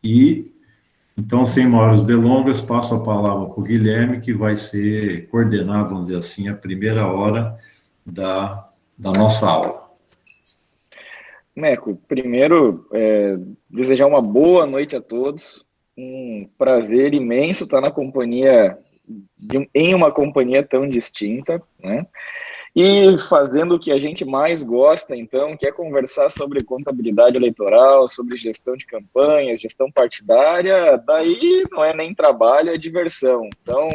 E, então, sem maiores delongas, passo a palavra para o Guilherme, que vai ser coordenar, vamos dizer assim, a primeira hora da nossa aula. Meco, primeiro, desejar uma boa noite a todos. Um prazer imenso estar na companhia, em uma companhia tão distinta, né? E fazendo o que a gente mais gosta, então, que é conversar sobre contabilidade eleitoral, sobre gestão de campanhas, gestão partidária, daí não é nem trabalho, é diversão. Então,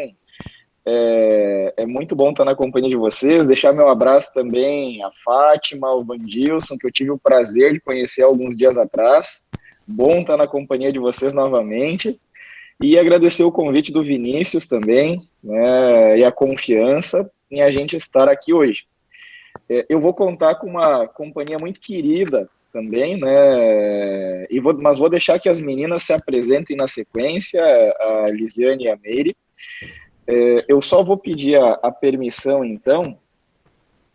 é muito bom estar na companhia de vocês, deixar meu abraço também à Fátima, ao Vandilson, que eu tive o prazer de conhecer alguns dias atrás. Bom estar na companhia de vocês novamente. E agradecer o convite do Vinícius também, né, e a confiança em a gente estar aqui hoje. Eu vou contar com uma companhia muito querida também, né, mas vou deixar que as meninas se apresentem na sequência, a Lisiane e a Meire. Eu só vou pedir a permissão, então,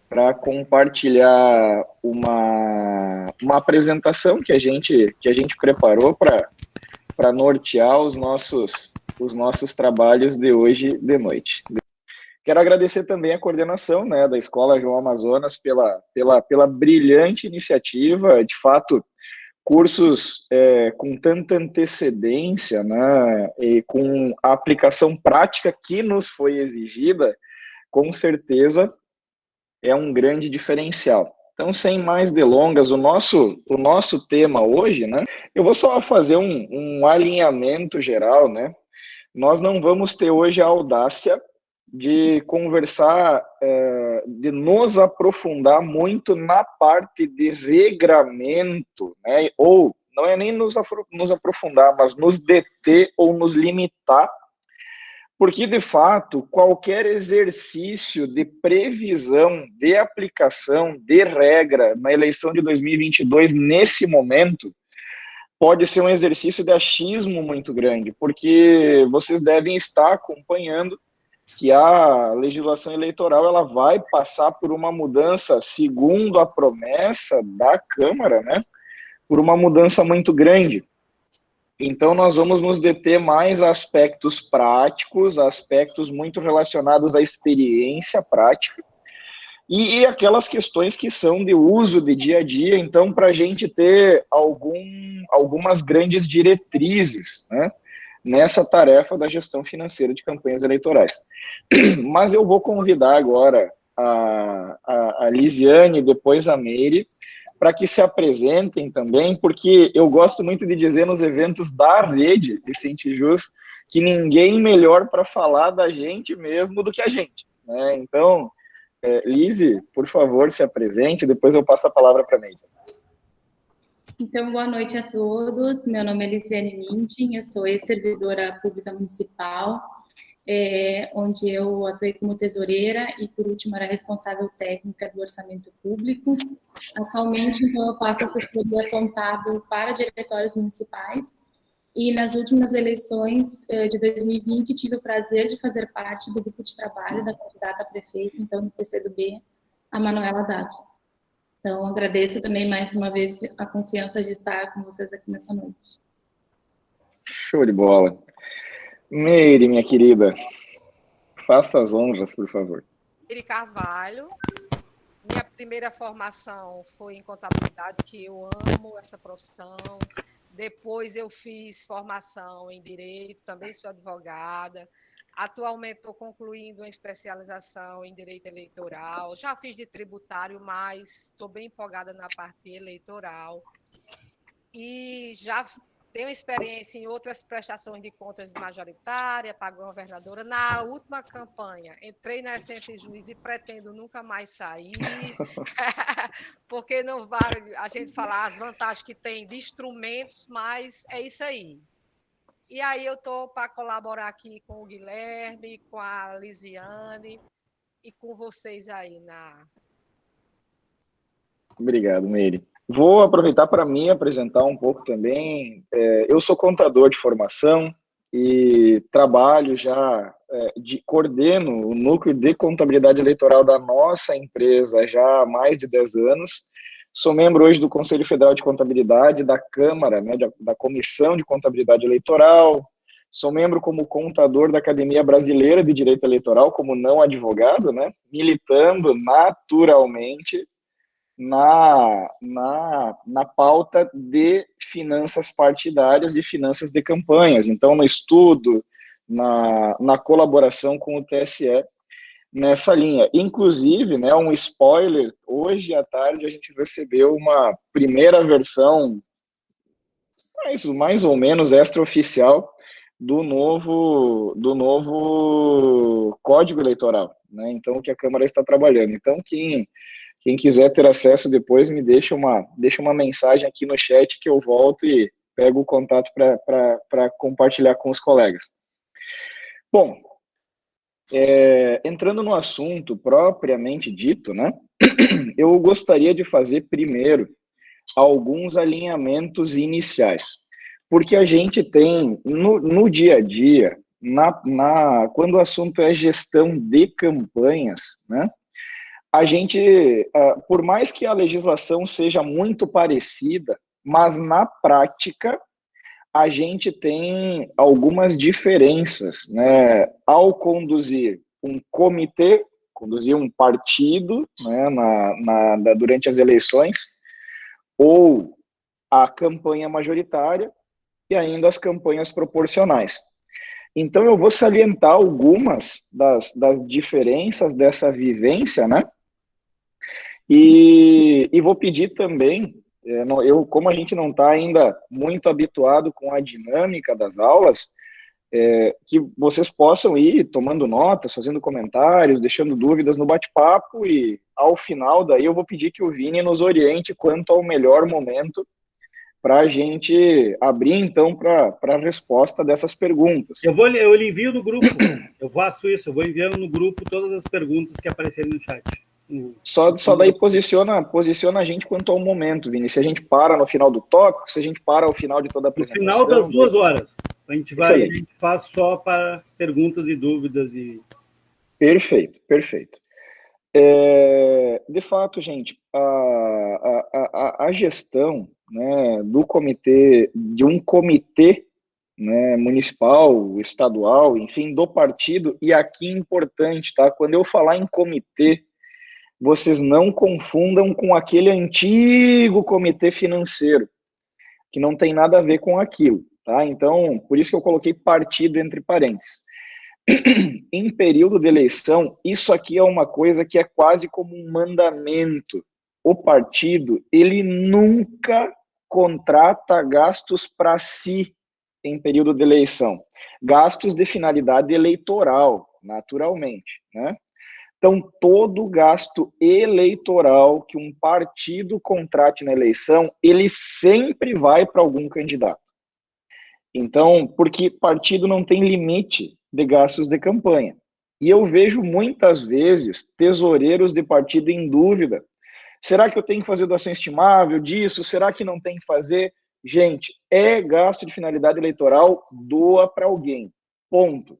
para compartilhar uma apresentação que a gente preparou para nortear os nossos trabalhos de hoje de noite. Quero agradecer também a coordenação, né, da Escola João Amazonas pela brilhante iniciativa, de fato, cursos com tanta antecedência, né, e com a aplicação prática que nos foi exigida, com certeza é um grande diferencial. Então, sem mais delongas, o nosso tema hoje, né, eu vou só fazer um alinhamento geral, né, nós não vamos ter hoje a audácia de conversar, de nos aprofundar muito na parte de regramento, né? Ou não é nem nos aprofundar, mas nos deter ou nos limitar, porque, de fato, qualquer exercício de previsão, de aplicação, de regra na eleição de 2022, nesse momento, pode ser um exercício de achismo muito grande, porque vocês devem estar acompanhando que a legislação eleitoral ela vai passar por uma mudança, segundo a promessa da Câmara, né, por uma mudança muito grande. Então, nós vamos nos deter mais a aspectos práticos, aspectos muito relacionados à experiência prática, e aquelas questões que são de uso de dia a dia, então, para a gente ter algumas grandes diretrizes, né, nessa tarefa da gestão financeira de campanhas eleitorais. Mas eu vou convidar agora a Lisiane e depois a Meire para que se apresentem também, porque eu gosto muito de dizer nos eventos da rede Vicente Jus que ninguém melhor para falar da gente mesmo do que a gente, né? Então, Lise, por favor, se apresente, depois eu passo a palavra para a Meire. Então, boa noite a todos. Meu nome é Lisiane Mintin, eu sou ex-servidora pública municipal, onde eu atuei como tesoureira e, por último, era responsável técnica do orçamento público. Atualmente, então, eu faço assessoria contábil para diretórios municipais e, nas últimas eleições de 2020, tive o prazer de fazer parte do grupo de trabalho da candidata a prefeita, então, no PCdoB, a Manuela Dávila. Então, agradeço também mais uma vez a confiança de estar com vocês aqui nessa noite. Show de bola. Meire, minha querida, faça as honras, por favor. Meire Carvalho. Minha primeira formação foi em contabilidade, que eu amo essa profissão. Depois eu fiz formação em direito, também sou advogada. Atualmente estou concluindo uma especialização em direito eleitoral. Já fiz de tributário, mas estou bem empolgada na parte eleitoral. E já tenho experiência em outras prestações de contas majoritária, para governadora. Na última campanha, entrei na Vicente Jus e pretendo nunca mais sair, porque não vale a gente falar as vantagens que tem de instrumentos, mas é isso aí. E aí eu estou para colaborar aqui com o Guilherme, com a Lisiane e com vocês aí na... Obrigado, Meire. Vou aproveitar para me apresentar um pouco também. Eu sou contador de formação e trabalho já, coordeno o núcleo de contabilidade eleitoral da nossa empresa já há mais de 10 anos. Sou membro hoje do Conselho Federal de Contabilidade, da Câmara, né, da Comissão de Contabilidade Eleitoral. Sou membro como contador da Academia Brasileira de Direito Eleitoral, como não advogado, né, militando naturalmente na pauta de finanças partidárias e finanças de campanhas. Então, no estudo, na colaboração com o TSE, nessa linha. Inclusive, né, um spoiler, hoje à tarde a gente recebeu uma primeira versão, mais ou menos extraoficial, do novo Código Eleitoral, né? Então, que a Câmara está trabalhando. Então, quem quiser ter acesso depois, me deixa uma mensagem aqui no chat que eu volto e pego o contato para compartilhar com os colegas. Bom, entrando no assunto propriamente dito, né, eu gostaria de fazer primeiro alguns alinhamentos iniciais, porque a gente tem no dia a dia, quando o assunto é gestão de campanhas, né, a gente, por mais que a legislação seja muito parecida, mas na prática a gente tem algumas diferenças, né? Ao conduzir um comitê, conduzir um partido, né, durante as eleições, ou a campanha majoritária e ainda as campanhas proporcionais. Então, eu vou salientar algumas das diferenças dessa vivência, né? E vou pedir também, como a gente não está ainda muito habituado com a dinâmica das aulas, que vocês possam ir tomando notas, fazendo comentários, deixando dúvidas no bate-papo, e ao final daí eu vou pedir que o Vini nos oriente quanto ao melhor momento para a gente abrir, então, para a resposta dessas perguntas. Eu lhe envio no grupo, eu faço isso, eu vou enviando no grupo todas as perguntas que aparecerem no chat. Só daí posiciona a gente quanto ao momento, Vini. Se a gente para no final do tópico, se a gente para ao final de toda a apresentação. No final das 2 horas. A gente faz só para perguntas e dúvidas. Perfeito. De fato, gente, a gestão, né, de um comitê, né, municipal, estadual, enfim, do partido, e aqui importante, tá? Quando eu falar em comitê, vocês não confundam com aquele antigo comitê financeiro, que não tem nada a ver com aquilo, tá? Então, por isso que eu coloquei partido entre parênteses. Em período de eleição, isso aqui é uma coisa que é quase como um mandamento. O partido, ele nunca contrata gastos para si em período de eleição. Gastos de finalidade eleitoral, naturalmente, né? Então, todo gasto eleitoral que um partido contrate na eleição, ele sempre vai para algum candidato. Então, porque partido não tem limite de gastos de campanha. E eu vejo muitas vezes tesoureiros de partido em dúvida. Será que eu tenho que fazer doação estimável disso? Será que não tem que fazer? Gente, é gasto de finalidade eleitoral, doa para alguém. Ponto.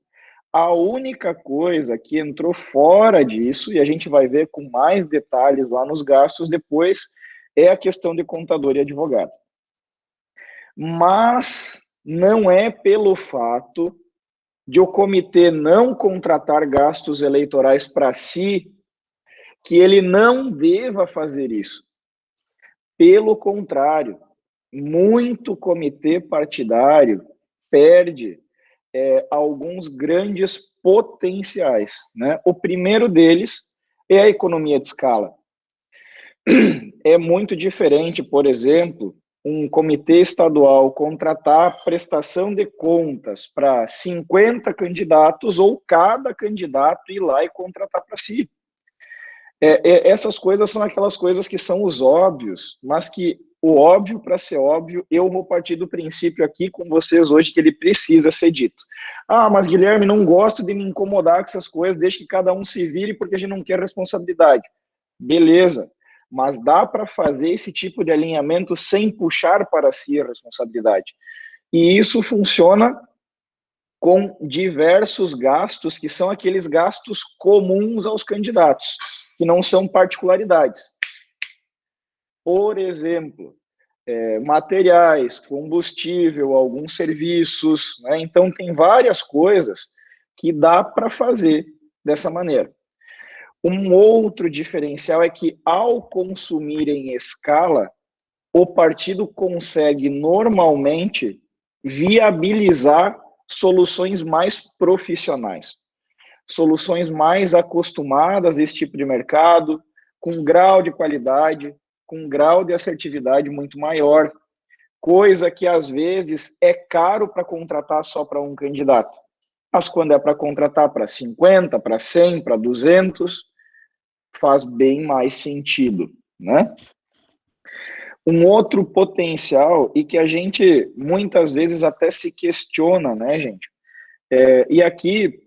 A única coisa que entrou fora disso, e a gente vai ver com mais detalhes lá nos gastos depois, é a questão de contador e advogado. Mas não é pelo fato de o comitê não contratar gastos eleitorais para si que ele não deva fazer isso. Pelo contrário, muito comitê partidário perde alguns grandes potenciais, né? O primeiro deles é a economia de escala. É muito diferente, por exemplo, um comitê estadual contratar prestação de contas para 50 candidatos ou cada candidato ir lá e contratar para si. Essas coisas são aquelas coisas que são os óbvios, mas que o óbvio, para ser óbvio, eu vou partir do princípio aqui com vocês hoje que ele precisa ser dito. Ah, mas Guilherme, não gosto de me incomodar com essas coisas, deixa que cada um se vire porque a gente não quer responsabilidade. Beleza, mas dá para fazer esse tipo de alinhamento sem puxar para si a responsabilidade. E isso funciona com diversos gastos, que são aqueles gastos comuns aos candidatos, que não são particularidades. Por exemplo, materiais, combustível, alguns serviços, né? Então, tem várias coisas que dá para fazer dessa maneira. Um outro diferencial é que, ao consumir em escala, o partido consegue normalmente viabilizar soluções mais profissionais, soluções mais acostumadas a esse tipo de mercado, com grau de qualidade, com grau de assertividade muito maior, coisa que às vezes é caro para contratar só para um candidato. Mas quando é para contratar para 50, para 100, para 200, faz bem mais sentido, né? Um outro potencial, e que a gente muitas vezes até se questiona, né, gente? E aqui,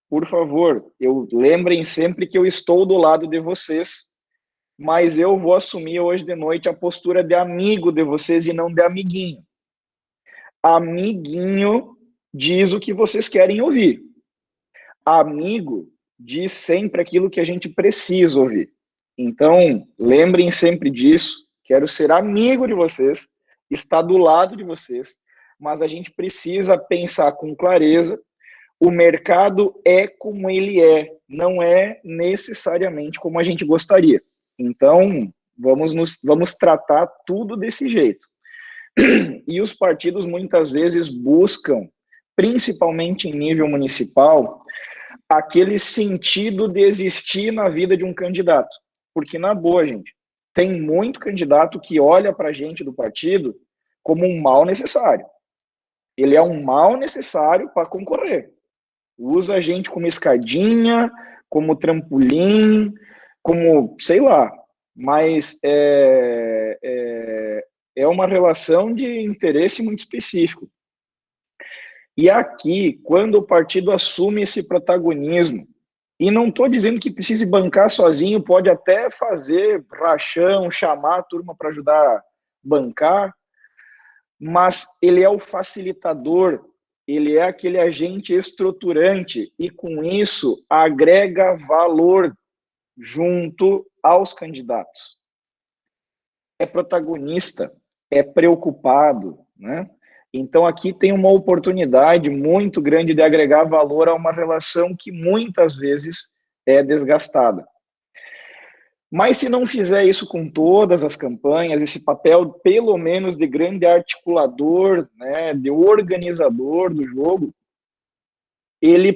por favor, lembrem sempre que eu estou do lado de vocês, mas eu vou assumir hoje de noite a postura de amigo de vocês e não de amiguinho. Amiguinho diz o que vocês querem ouvir. Amigo diz sempre aquilo que a gente precisa ouvir. Então, lembrem sempre disso. Quero ser amigo de vocês, estar do lado de vocês, mas a gente precisa pensar com clareza. O mercado é como ele é, não é necessariamente como a gente gostaria. Então, vamos tratar tudo desse jeito. E os partidos muitas vezes buscam, principalmente em nível municipal, aquele sentido de existir na vida de um candidato. Porque, na boa, gente, tem muito candidato que olha para a gente do partido como um mal necessário. Ele é um mal necessário para concorrer. Usa a gente como escadinha, como trampolim, como, sei lá, mas é uma relação de interesse muito específico. E aqui, quando o partido assume esse protagonismo, e não estou dizendo que precise bancar sozinho, pode até fazer rachão, chamar a turma para ajudar a bancar, mas ele é o facilitador, ele é aquele agente estruturante, e com isso agrega valor junto aos candidatos. É protagonista, é preocupado, né? Então, aqui tem uma oportunidade muito grande de agregar valor a uma relação que muitas vezes é desgastada. Mas se não fizer isso com todas as campanhas, esse papel, pelo menos, de grande articulador, né, de organizador do jogo, ele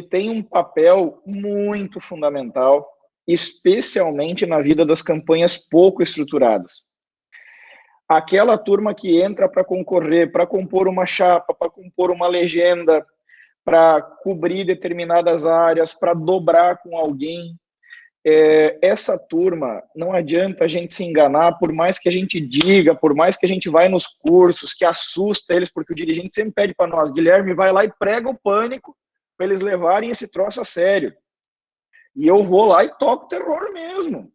tem um papel muito fundamental, especialmente na vida das campanhas pouco estruturadas. Aquela turma que entra para concorrer, para compor uma chapa, para compor uma legenda, para cobrir determinadas áreas, para dobrar com alguém, essa turma, não adianta a gente se enganar, por mais que a gente diga, por mais que a gente vai nos cursos, que assusta eles, porque o dirigente sempre pede para nós, Guilherme, vai lá e prega o pânico para eles levarem esse troço a sério. E eu vou lá e toco terror mesmo.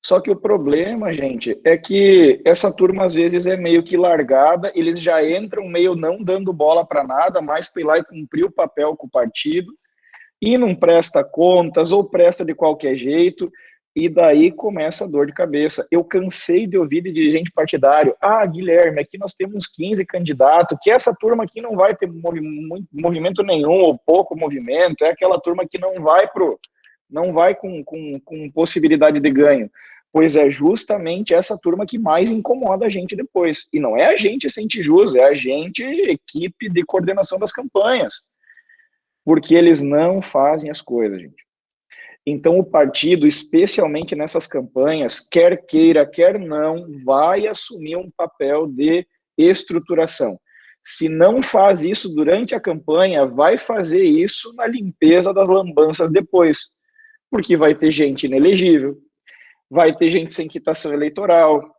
Só que o problema, gente, é que essa turma às vezes é meio que largada, eles já entram meio não dando bola para nada, mais para ir lá e cumprir o papel com o partido, e não presta contas, ou presta de qualquer jeito, e daí começa a dor de cabeça. Eu cansei de ouvir de dirigente partidário, Guilherme, aqui nós temos 15 candidatos, que essa turma aqui não vai ter movimento nenhum, ou pouco movimento, é aquela turma que não vai com possibilidade de ganho. Pois é justamente essa turma que mais incomoda a gente depois. E não é a gente sente jus, é a gente, equipe de coordenação das campanhas. Porque eles não fazem as coisas, gente. Então, o partido, especialmente nessas campanhas, quer queira, quer não, vai assumir um papel de estruturação. Se não faz isso durante a campanha, vai fazer isso na limpeza das lambanças depois. Porque vai ter gente inelegível, vai ter gente sem quitação eleitoral,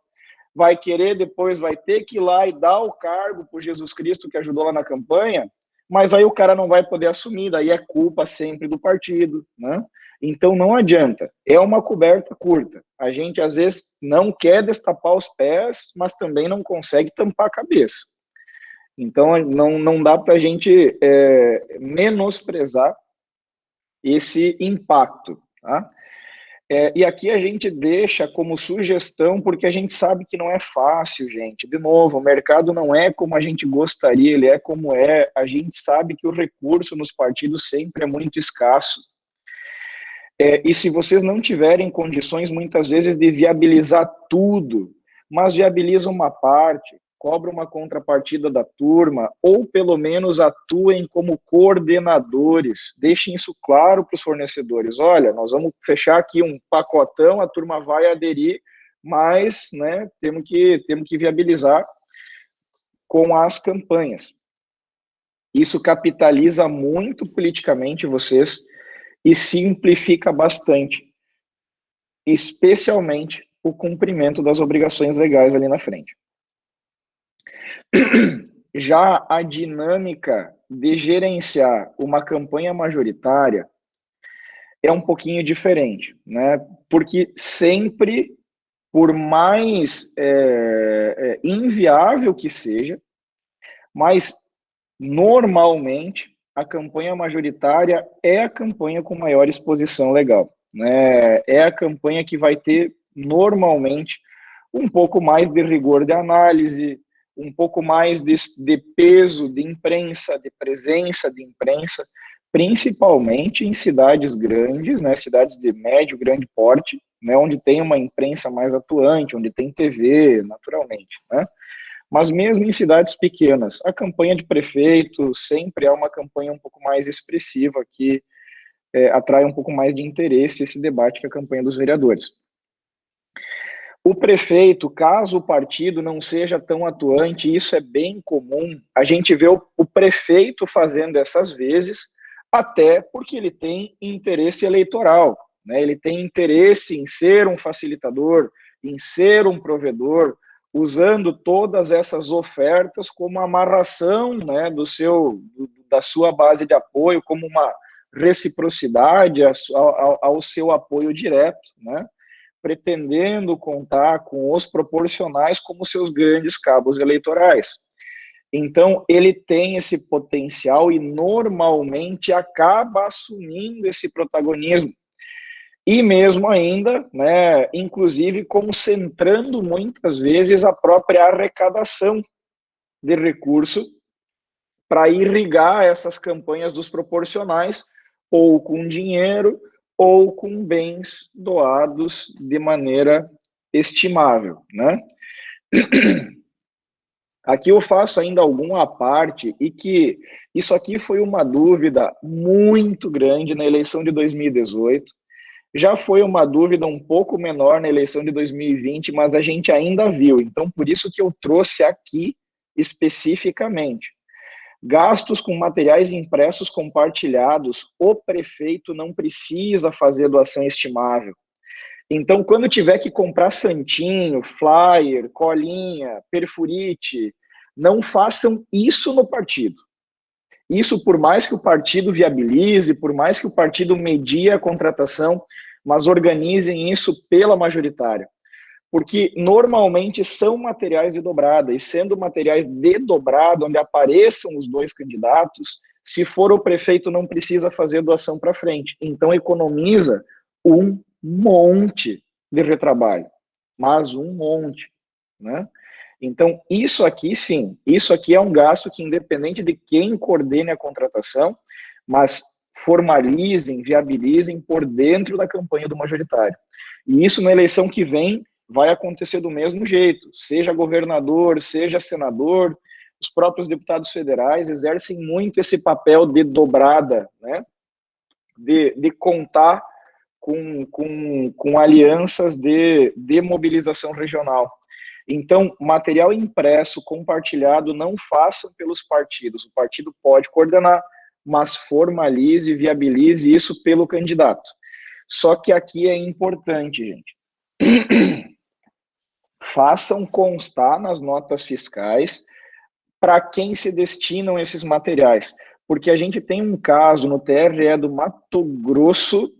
vai ter que ir lá e dar o cargo para Jesus Cristo que ajudou lá na campanha, mas aí o cara não vai poder assumir, daí é culpa sempre do partido, né? Então não adianta, é uma coberta curta. A gente às vezes não quer destapar os pés, mas também não consegue tampar a cabeça. Então não dá para a gente menosprezar esse impacto, tá? E aqui a gente deixa como sugestão, porque a gente sabe que não é fácil, gente. De novo, o mercado não é como a gente gostaria, ele é como é. A gente sabe que o recurso nos partidos sempre é muito escasso. E se vocês não tiverem condições, muitas vezes, de viabilizar tudo, mas viabiliza uma parte, cobra uma contrapartida da turma, ou pelo menos atuem como coordenadores, deixem isso claro para os fornecedores. Olha, nós vamos fechar aqui um pacotão, a turma vai aderir, mas, né, temos que viabilizar com as campanhas. Isso capitaliza muito politicamente vocês e simplifica bastante, especialmente o cumprimento das obrigações legais ali na frente. Já a dinâmica de gerenciar uma campanha majoritária é um pouquinho diferente, né? Porque sempre, por mais inviável que seja, mas normalmente a campanha majoritária é a campanha com maior exposição legal, né? É a campanha que vai ter normalmente um pouco mais de rigor de análise, um pouco mais de peso de imprensa, de presença de imprensa, principalmente em cidades grandes, né, cidades de médio, grande porte, né, onde tem uma imprensa mais atuante, onde tem TV, naturalmente, né? Mas mesmo em cidades pequenas, a campanha de prefeito sempre é uma campanha um pouco mais expressiva, que atrai um pouco mais de interesse esse debate que a campanha dos vereadores. O prefeito, caso o partido não seja tão atuante, isso é bem comum, a gente vê o prefeito fazendo essas vezes, até porque ele tem interesse eleitoral, né? Ele tem interesse em ser um facilitador, em ser um provedor, usando todas essas ofertas como amarração, né, da sua base de apoio, como uma reciprocidade ao seu apoio direto, né? Pretendendo contar com os proporcionais como seus grandes cabos eleitorais. Então, ele tem esse potencial e normalmente acaba assumindo esse protagonismo. E mesmo ainda, né, inclusive concentrando muitas vezes a própria arrecadação de recurso para irrigar essas campanhas dos proporcionais, ou com dinheiro, ou com bens doados de maneira estimável, né? Aqui eu faço ainda alguma parte, e que isso aqui foi uma dúvida muito grande na eleição de 2018, já foi uma dúvida um pouco menor na eleição de 2020, mas a gente ainda viu, então por isso que eu trouxe aqui especificamente. Gastos com materiais impressos compartilhados, o prefeito não precisa fazer doação estimável. Então, quando tiver que comprar santinho, flyer, colinha, perfurite, não façam isso no partido. Isso, por mais que o partido viabilize, por mais que o partido medie a contratação, mas organizem isso pela majoritária. Porque normalmente são materiais de dobrada, e sendo materiais de dobrada, onde apareçam os dois candidatos, se for o prefeito, não precisa fazer doação para frente. Então, economiza um monte de retrabalho, mas um monte, né? Então, isso aqui, sim, isso aqui é um gasto que, independente de quem coordene a contratação, mas formalizem, viabilizem por dentro da campanha do majoritário. E isso na eleição que vem vai acontecer do mesmo jeito, seja governador, seja senador, os próprios deputados federais exercem muito esse papel de dobrada, né? De contar com alianças de mobilização regional. Então, material impresso, compartilhado, não façam pelos partidos. O partido pode coordenar, mas formalize e viabilize isso pelo candidato. Só que aqui é importante, gente. Façam constar nas notas fiscais para quem se destinam esses materiais. Porque a gente tem um caso no TRE do Mato Grosso,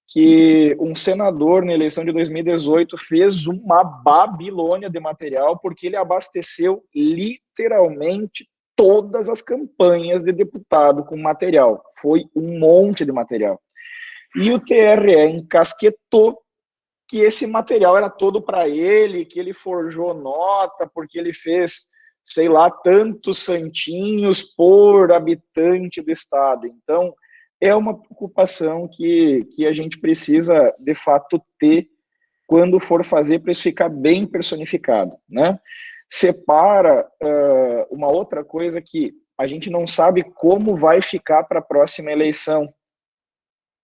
que um senador, na eleição de 2018, fez uma babilônia de material, porque ele abasteceu literalmente todas as campanhas de deputado com material. Foi um monte de material. e o TRE encasquetou que esse material era todo para ele, que ele forjou nota, porque ele fez, sei lá, tantos santinhos por habitante do estado. Então, é uma preocupação que a gente precisa, de fato, ter quando for fazer para isso ficar bem personificado, né? Separa uma outra coisa que a gente não sabe como vai ficar para a próxima eleição.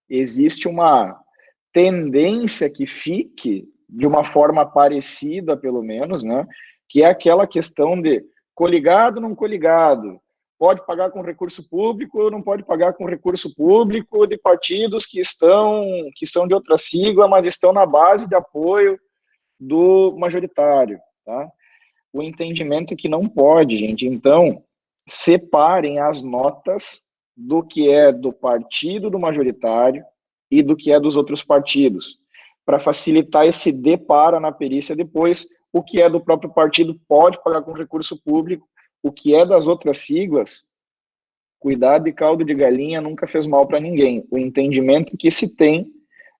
Existe uma tendência que fique de uma forma parecida, pelo menos, né? Que é aquela questão de coligado, não coligado, pode pagar com recurso público, não pode pagar com recurso público, de partidos que são de outra sigla, mas estão na base de apoio do majoritário, tá? O entendimento é que não pode, gente. Então, separem as notas do que é do partido do majoritário e do que é dos outros partidos, para facilitar esse depara na perícia depois. O que é do próprio partido pode pagar com recurso público, o que é das outras siglas, cuidado de caldo de galinha nunca fez mal para ninguém. O entendimento que se tem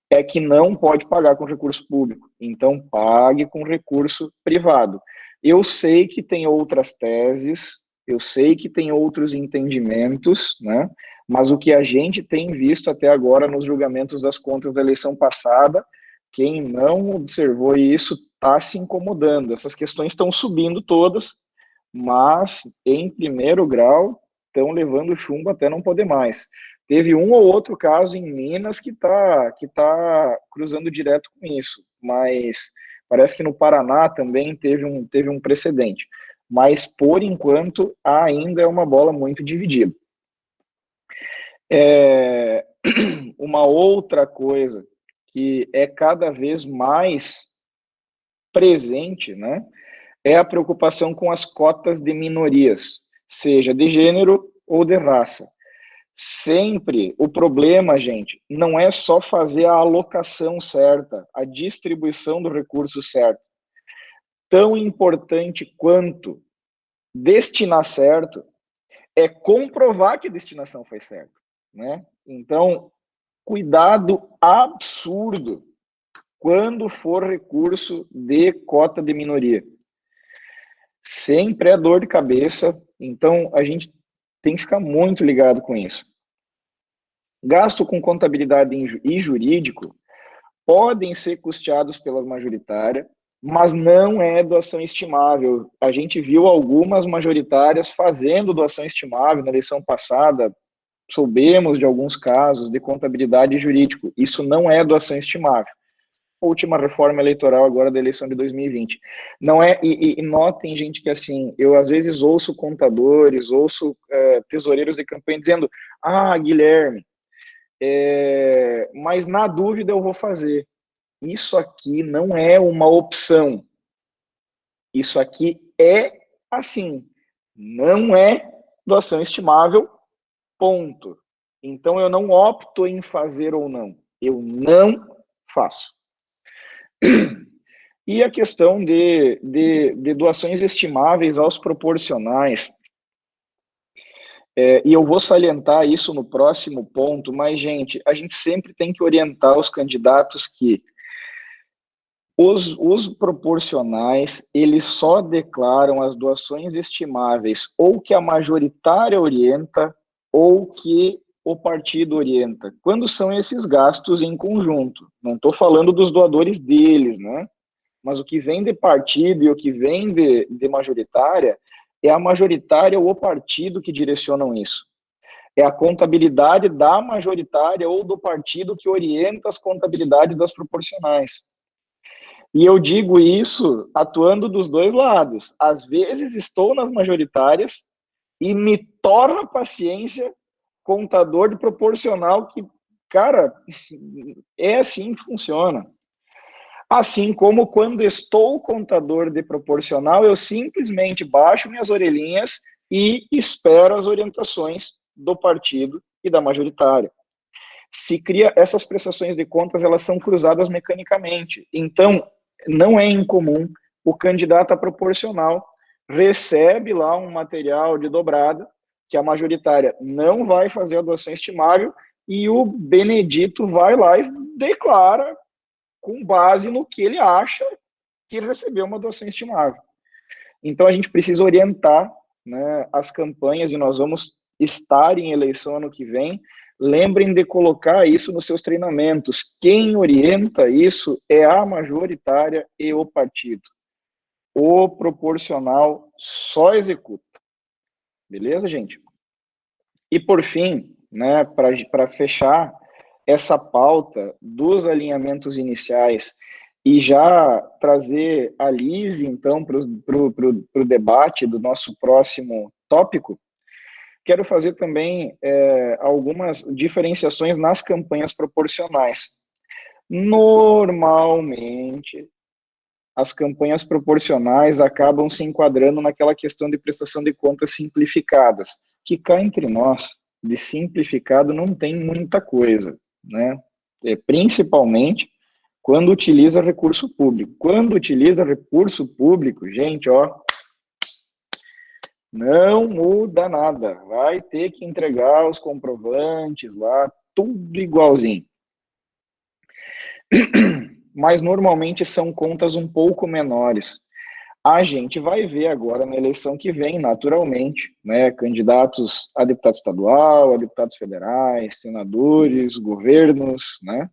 é que não pode pagar com recurso público, então pague com recurso privado. Eu sei que tem outras teses, eu sei que tem outros entendimentos, né? Mas o que a gente tem visto até agora nos julgamentos das contas da eleição passada, quem não observou isso está se incomodando. Essas questões estão subindo todas, mas em primeiro grau estão levando chumbo até não poder mais. Teve um ou outro caso em Minas que tá cruzando direto com isso, mas parece que no Paraná também teve um precedente. Mas, por enquanto, ainda é uma bola muito dividida. Uma outra coisa que é cada vez mais presente, né, é a preocupação com as cotas de minorias, seja de gênero ou de raça. Sempre o problema, gente, não é só fazer a alocação certa, a distribuição do recurso certo. Tão importante quanto destinar certo é comprovar que a destinação foi certa, né? Então, cuidado absurdo quando for recurso de cota de minoria. Sempre é dor de cabeça, então a gente tem que ficar muito ligado com isso. Gasto com contabilidade e jurídico podem ser custeados pela majoritária, mas não é doação estimável. A gente viu algumas majoritárias fazendo doação estimável na eleição passada, soubemos de alguns casos de contabilidade e jurídico. Isso não é doação estimável. Última reforma eleitoral agora da eleição de 2020. Não é, e notem, gente, que assim, eu às vezes ouço contadores, ouço tesoureiros de campanha dizendo, Guilherme, mas na dúvida eu vou fazer. Isso aqui não é uma opção. Isso aqui é assim, não é doação estimável, ponto. Então eu não opto em fazer ou não. Eu não faço. E a questão de doações estimáveis aos proporcionais, e eu vou salientar isso no próximo ponto, mas, gente, a gente sempre tem que orientar os candidatos que os proporcionais, eles só declaram as doações estimáveis ou que a majoritária orienta ou que o partido orienta. Quando são esses gastos em conjunto? Não estou falando dos doadores deles, né? Mas o que vem de partido e o que vem de majoritária, é a majoritária ou o partido que direcionam isso. É a contabilidade da majoritária ou do partido que orienta as contabilidades das proporcionais. E eu digo isso atuando dos dois lados. Às vezes estou nas majoritárias e me torno a paciência contador de proporcional que, cara, é assim que funciona. Assim como quando estou contador de proporcional, eu simplesmente baixo minhas orelhinhas e espero as orientações do partido e da majoritária. Se cria essas prestações de contas, elas são cruzadas mecanicamente. Então, não é incomum o candidato a proporcional recebe lá um material de dobrada que a majoritária não vai fazer a doação estimável e o Benedito vai lá e declara com base no que ele acha que ele recebeu uma doação estimável. Então, a gente precisa orientar, né, as campanhas, e nós vamos estar em eleição ano que vem. Lembrem de colocar isso nos seus treinamentos. Quem orienta isso é a majoritária e o partido. O proporcional só executa. Beleza, gente? E, por fim, né, para fechar essa pauta dos alinhamentos iniciais e já trazer a Lise, então, para o debate do nosso próximo tópico, quero fazer também algumas diferenciações nas campanhas proporcionais. Normalmente, as campanhas proporcionais acabam se enquadrando naquela questão de prestação de contas simplificadas, que cá entre nós, de simplificado não tem muita coisa, né? Principalmente quando utiliza recurso público. Quando utiliza recurso público, gente, ó, não muda nada. Vai ter que entregar os comprovantes lá, tudo igualzinho. Mas normalmente são contas um pouco menores. A gente vai ver agora na eleição que vem, naturalmente, né, candidatos a deputado estadual, a deputados federais, senadores, governos, né?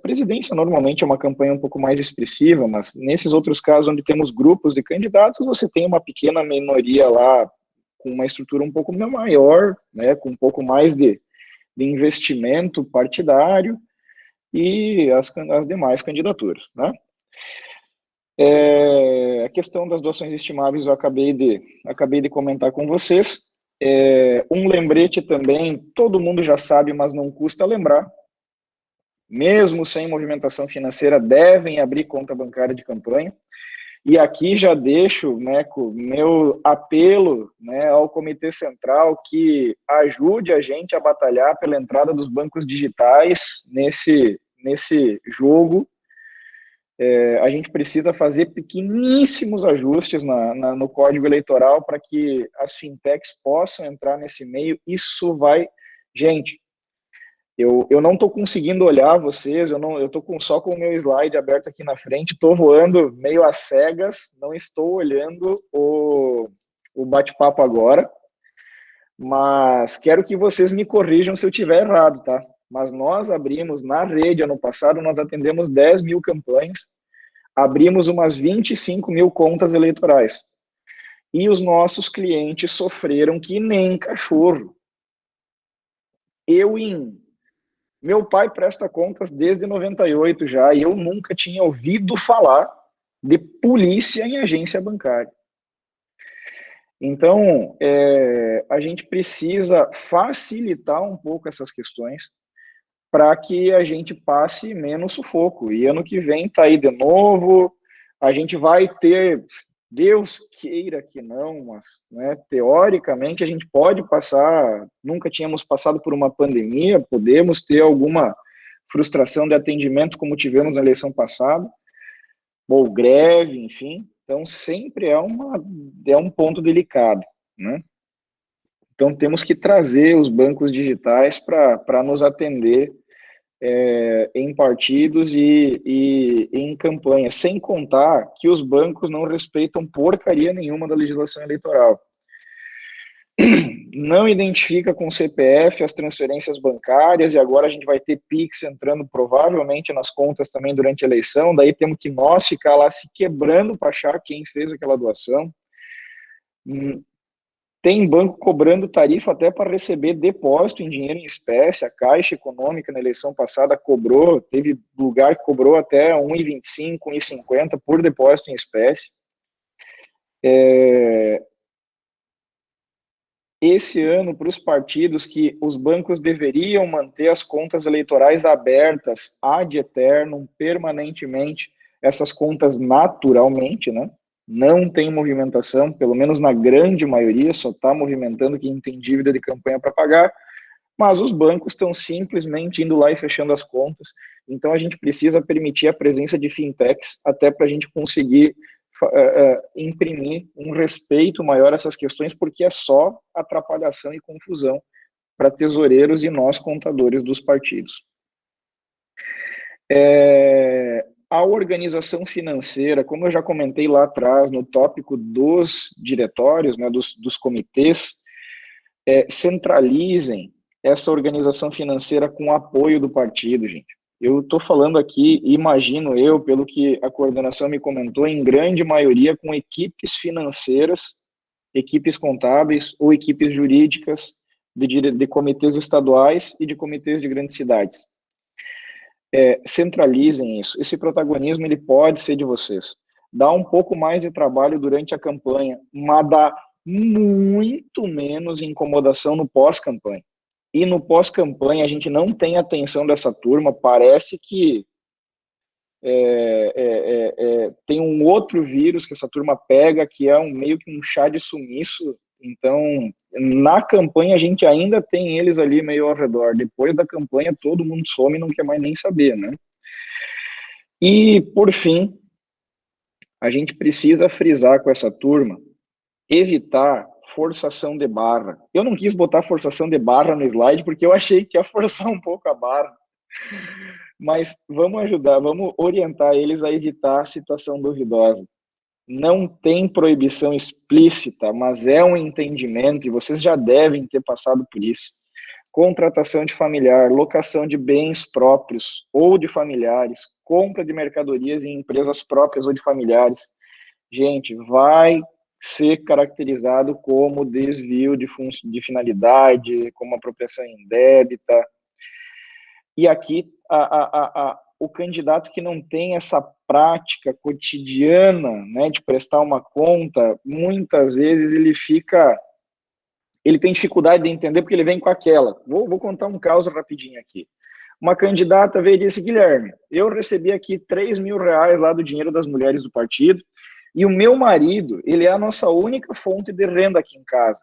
Presidência normalmente é uma campanha um pouco mais expressiva, mas nesses outros casos onde temos grupos de candidatos, você tem uma pequena minoria lá com uma estrutura um pouco maior, né, com um pouco mais de investimento partidário e as demais candidaturas, né? A questão das doações estimáveis eu acabei de comentar com vocês. Um lembrete também, todo mundo já sabe, mas não custa lembrar, mesmo sem movimentação financeira, devem abrir conta bancária de campanha. E aqui já deixo, né, o meu apelo, né, ao Comitê Central que ajude a gente a batalhar pela entrada dos bancos digitais nesse jogo. A gente precisa fazer pequeníssimos ajustes no Código Eleitoral para que as fintechs possam entrar nesse meio. Isso vai... Gente, eu não estou conseguindo olhar vocês, eu estou só com o meu slide aberto aqui na frente, estou voando meio às cegas, não estou olhando o bate-papo agora, mas quero que vocês me corrijam se eu estiver errado, tá? Mas nós abrimos na rede, ano passado, nós atendemos 10 mil campanhas, abrimos umas 25 mil contas eleitorais. E os nossos clientes sofreram que nem cachorro. Meu pai presta contas desde 98 já, e eu nunca tinha ouvido falar de polícia em agência bancária. Então, a gente precisa facilitar um pouco essas questões para que a gente passe menos sufoco. E ano que vem tá aí de novo, a gente vai ter, Deus queira que não, mas, né, teoricamente a gente pode passar, nunca tínhamos passado por uma pandemia, podemos ter alguma frustração de atendimento como tivemos na eleição passada, ou greve, enfim. Então sempre é um ponto delicado, né? Então temos que trazer os bancos digitais para nos atender em partidos e em campanhas, sem contar que os bancos não respeitam porcaria nenhuma da legislação eleitoral. Não identifica com CPF as transferências bancárias, e agora a gente vai ter Pix entrando provavelmente nas contas também durante a eleição, daí temos que nós ficar lá se quebrando para achar quem fez aquela doação. Tem banco cobrando tarifa até para receber depósito em dinheiro em espécie. A Caixa Econômica na eleição passada teve lugar que cobrou até 1,25, 1,50 por depósito em espécie. Esse ano, para os partidos, que os bancos deveriam manter as contas eleitorais abertas ad eternum, permanentemente, essas contas naturalmente, né? Não tem movimentação, pelo menos na grande maioria, só está movimentando quem tem dívida de campanha para pagar, mas os bancos estão simplesmente indo lá e fechando as contas. Então a gente precisa permitir a presença de fintechs até para a gente conseguir imprimir um respeito maior a essas questões, porque é só atrapalhação e confusão para tesoureiros e nós, contadores dos partidos. A organização financeira, como eu já comentei lá atrás, no tópico dos diretórios, né, dos comitês, centralizem essa organização financeira com o apoio do partido, gente. Eu estou falando aqui, imagino eu, pelo que a coordenação me comentou, em grande maioria com equipes financeiras, equipes contábeis ou equipes jurídicas de comitês estaduais e de comitês de grandes cidades. Centralizem isso. Esse protagonismo ele pode ser de vocês. Dá um pouco mais de trabalho durante a campanha, mas dá muito menos incomodação no pós-campanha. E no pós-campanha a gente não tem atenção dessa turma, parece que tem um outro vírus que essa turma pega, que é meio que um chá de sumiço. Então, na campanha a gente ainda tem eles ali meio ao redor. Depois da campanha todo mundo some e não quer mais nem saber, né? E, por fim, a gente precisa frisar com essa turma, evitar forçação de barra. Eu não quis botar forçação de barra no slide, porque eu achei que ia forçar um pouco a barra. Mas vamos ajudar, vamos orientar eles a evitar a situação duvidosa. Não tem proibição explícita, mas é um entendimento, e vocês já devem ter passado por isso. Contratação de familiar, locação de bens próprios ou de familiares, compra de mercadorias em empresas próprias ou de familiares. Gente, vai ser caracterizado como desvio de finalidade, como apropriação indébita. E aqui, o candidato que não tem essa prática cotidiana, né, de prestar uma conta, muitas vezes ele tem dificuldade de entender porque ele vem com aquela. Vou contar um caso rapidinho aqui. Uma candidata veio e disse: Guilherme, eu recebi aqui R$3.000 lá do dinheiro das mulheres do partido, e o meu marido, ele é a nossa única fonte de renda aqui em casa.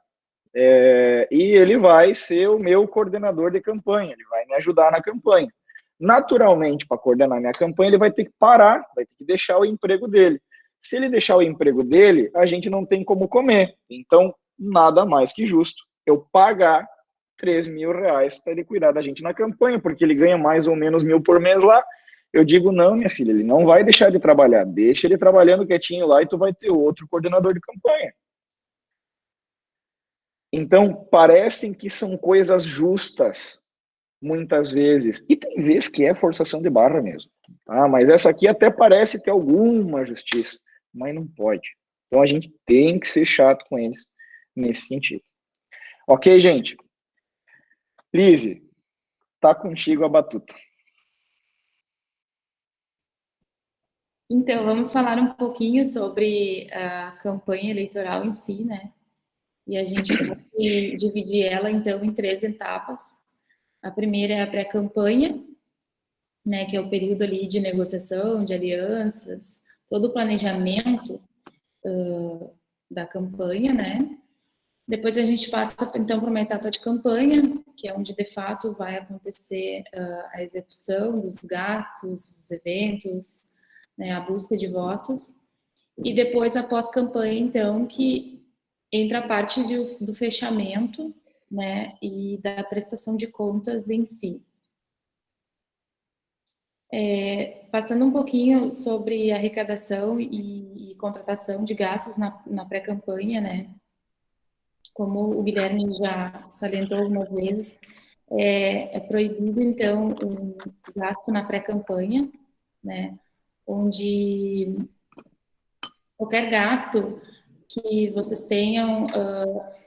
E ele vai ser o meu coordenador de campanha, ele vai me ajudar na campanha. Naturalmente, para coordenar minha campanha, ele vai ter que parar, vai ter que deixar o emprego dele. Se ele deixar o emprego dele, a gente não tem como comer. Então, nada mais que justo eu pagar R$3.000 para ele cuidar da gente na campanha, porque ele ganha mais ou menos 1.000 por mês lá. Eu digo: não, minha filha, ele não vai deixar de trabalhar, deixa ele trabalhando quietinho lá e tu vai ter outro coordenador de campanha. Então, parecem que são coisas justas, muitas vezes, e tem vezes que é forçação de barra mesmo, tá? Mas essa aqui até parece ter alguma justiça, mas não pode. Então, a gente tem que ser chato com eles nesse sentido. Ok, gente? Lise, tá contigo a batuta. Então, vamos falar um pouquinho sobre a campanha eleitoral em si, né? E a gente pode dividir ela, então, em 3 etapas. A primeira é a pré-campanha, né, que é o período ali de negociação, de alianças, todo o planejamento da campanha, né? Depois a gente passa, então, para uma etapa de campanha, que é onde, de fato, vai acontecer a execução dos gastos, dos eventos, né, a busca de votos. E depois, após campanha, então, que entra a parte do fechamento, né, e da prestação de contas em si. Passando um pouquinho sobre arrecadação e contratação de gastos na pré-campanha, né, como o Guilherme já salientou algumas vezes, é proibido, então, o gasto na pré-campanha, né, onde qualquer gasto que vocês tenham,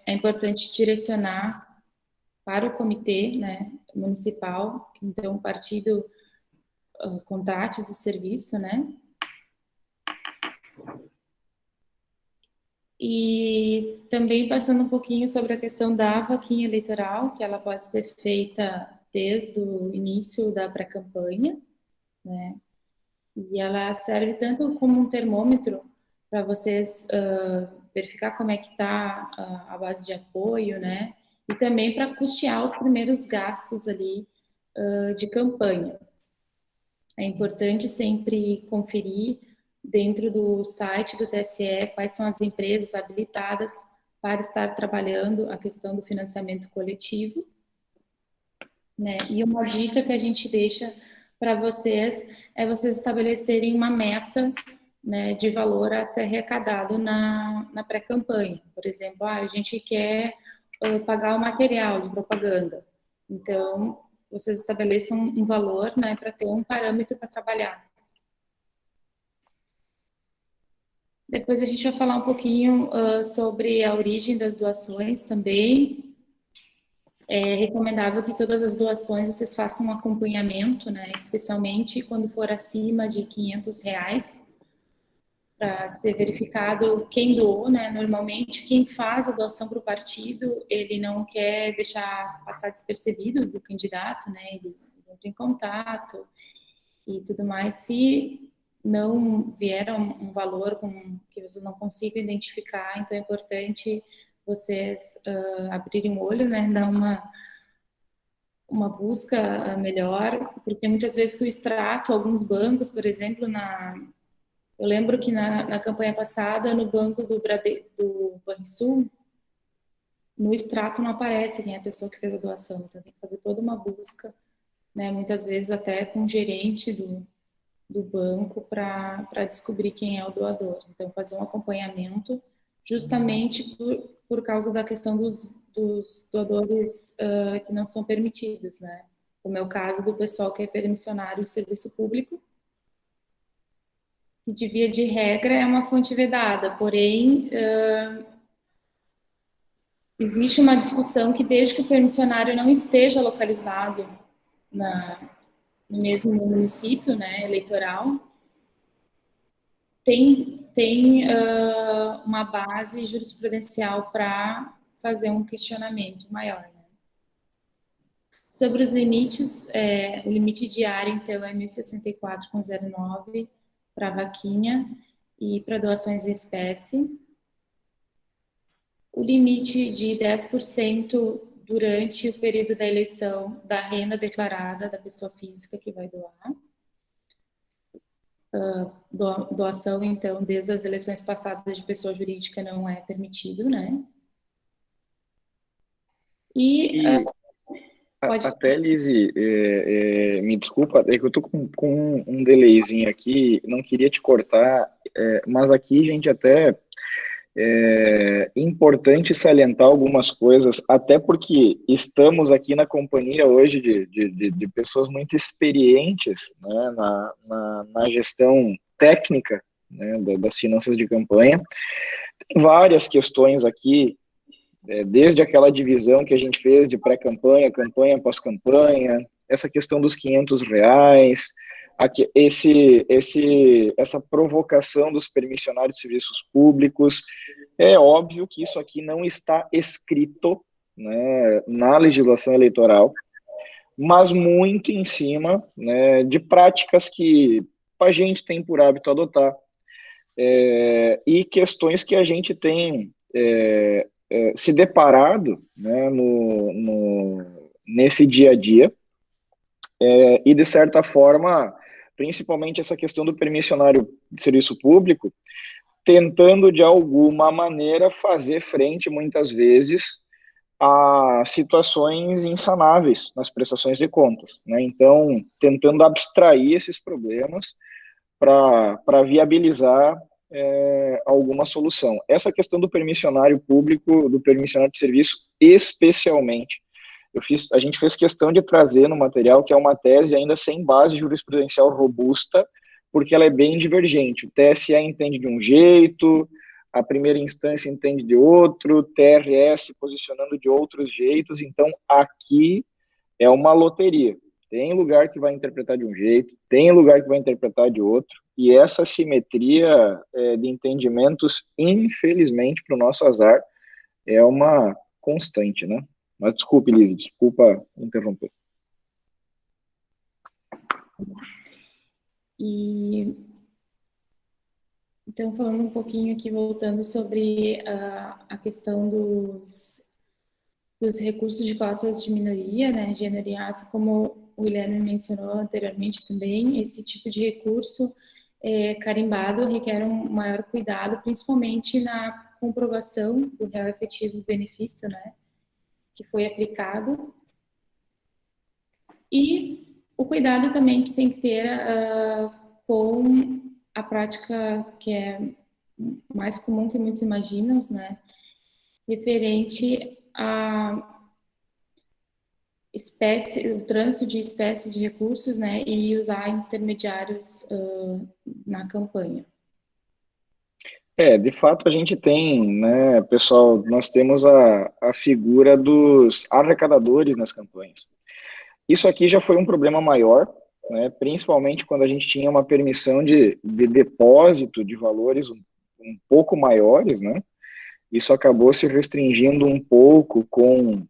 é importante direcionar para o comitê, né, municipal, então o partido contrate esse serviço, né? E também passando um pouquinho sobre a questão da vaquinha eleitoral, que ela pode ser feita desde o início da pré-campanha, né? E ela serve tanto como um termômetro para vocês verificar como é que está a base de apoio, né? E também para custear os primeiros gastos ali de campanha. É importante sempre conferir dentro do site do TSE quais são as empresas habilitadas para estar trabalhando a questão do financiamento coletivo, né? E uma dica que a gente deixa para vocês é vocês estabelecerem uma meta, né, de valor a ser arrecadado na pré-campanha. Por exemplo, a gente quer pagar o material de propaganda. Então, vocês estabeleçam um valor, né, para ter um parâmetro para trabalhar. Depois a gente vai falar um pouquinho sobre a origem das doações também. É recomendável que todas as doações vocês façam um acompanhamento, né, especialmente quando for acima de R$500, para ser verificado quem doou, né? Normalmente, quem faz a doação para o partido, ele não quer deixar passar despercebido do candidato, né? Ele entra em contato e tudo mais. Se não vier um valor que vocês não consigam identificar, então é importante vocês abrirem o olho, né? Dar uma busca melhor, porque muitas vezes que o extrato, alguns bancos, por exemplo, eu lembro que na campanha passada, no banco do Banrisul, no extrato não aparece quem é a pessoa que fez a doação. Então, tem que fazer toda uma busca, né? Muitas vezes até com o gerente do banco para descobrir quem é o doador. Então, fazer um acompanhamento justamente por causa da questão dos doadores que não são permitidos, né? Como é o caso do pessoal que é permissionário de serviço público, que de via de regra é uma fonte vedada, porém existe uma discussão que desde que o permissionário não esteja localizado no mesmo município, né, eleitoral, tem uma base jurisprudencial para fazer um questionamento maior. Né? Sobre os limites, o limite diário, então, é 1.064,09 para vaquinha e para doações em espécie. O limite de 10% durante o período da eleição da renda declarada da pessoa física que vai doar. Doação, então, desde as eleições passadas de pessoa jurídica não é permitido, né? Até, Lise, me desculpa, é que eu tô com um delayzinho aqui, não queria te cortar, mas aqui, gente, até é importante salientar algumas coisas, até porque estamos aqui na companhia hoje de pessoas muito experientes, né, na gestão técnica, né, das finanças de campanha. Tem várias questões aqui, desde aquela divisão que a gente fez de pré-campanha, campanha, pós-campanha, essa questão dos R$500, essa provocação dos permissionários de serviços públicos. É óbvio que isso aqui não está escrito, né, na legislação eleitoral, mas muito em cima, né, de práticas que a gente tem por hábito adotar, e questões que a gente tem se deparado, né, nesse dia a dia, e de certa forma, principalmente essa questão do permissionário de serviço público, tentando de alguma maneira fazer frente, muitas vezes, a situações insanáveis nas prestações de contas, né? Então, tentando abstrair esses problemas para viabilizar alguma solução. Essa questão do permissionário público, do permissionário de serviço, especialmente, a gente fez questão de trazer no material, que é uma tese ainda sem base jurisprudencial robusta, porque ela é bem divergente. O TSE entende de um jeito, a primeira instância entende de outro, o TRS posicionando de outros jeitos, então aqui é uma loteria. Tem lugar que vai interpretar de um jeito, tem lugar que vai interpretar de outro, e essa simetria de entendimentos, infelizmente, para o nosso azar, é uma constante, né? Mas desculpe, Lise, desculpa interromper. Então, falando um pouquinho aqui, voltando sobre a questão dos recursos de cotas de minoria, né, gênero e raça, como o Guilherme mencionou anteriormente também, esse tipo de recurso carimbado requer um maior cuidado, principalmente na comprovação do real efetivo benefício, né, que foi aplicado. E o cuidado também que tem que ter com a prática que é mais comum que muitos imaginam, né? Referente a o trânsito de espécie de recursos, né? E usar intermediários na campanha. De fato a gente tem, né, pessoal, nós temos a figura dos arrecadadores nas campanhas. Isso aqui já foi um problema maior, né, principalmente quando a gente tinha uma permissão de depósito de valores um pouco maiores, né? Isso acabou se restringindo um pouco com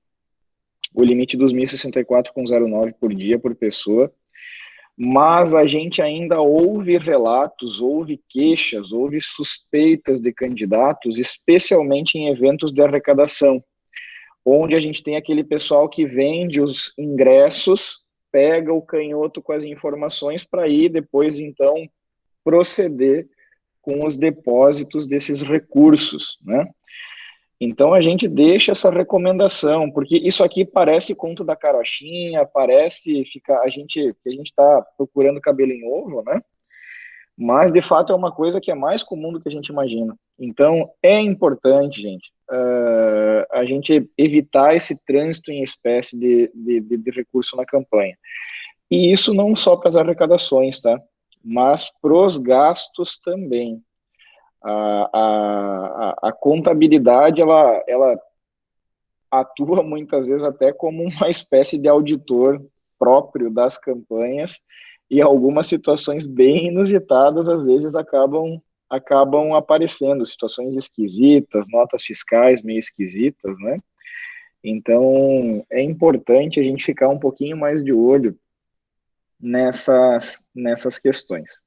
o limite dos 1.064,09 por dia por pessoa, mas a gente ainda ouve relatos, ouve queixas, ouve suspeitas de candidatos, especialmente em eventos de arrecadação, onde a gente tem aquele pessoal que vende os ingressos, pega o canhoto com as informações para ir depois, então, proceder com os depósitos desses recursos, né? Então a gente deixa essa recomendação, porque isso aqui parece conto da carochinha, parece ficar a gente está procurando cabelo em ovo, né? Mas de fato é uma coisa que é mais comum do que a gente imagina. Então é importante, gente, a gente evitar esse trânsito em espécie de recurso na campanha. E isso não só para as arrecadações, tá? Mas para os gastos também. A contabilidade, ela atua muitas vezes até como uma espécie de auditor próprio das campanhas, e algumas situações bem inusitadas, às vezes, acabam aparecendo, situações esquisitas, notas fiscais meio esquisitas, né? Então, é importante a gente ficar um pouquinho mais de olho nessas questões.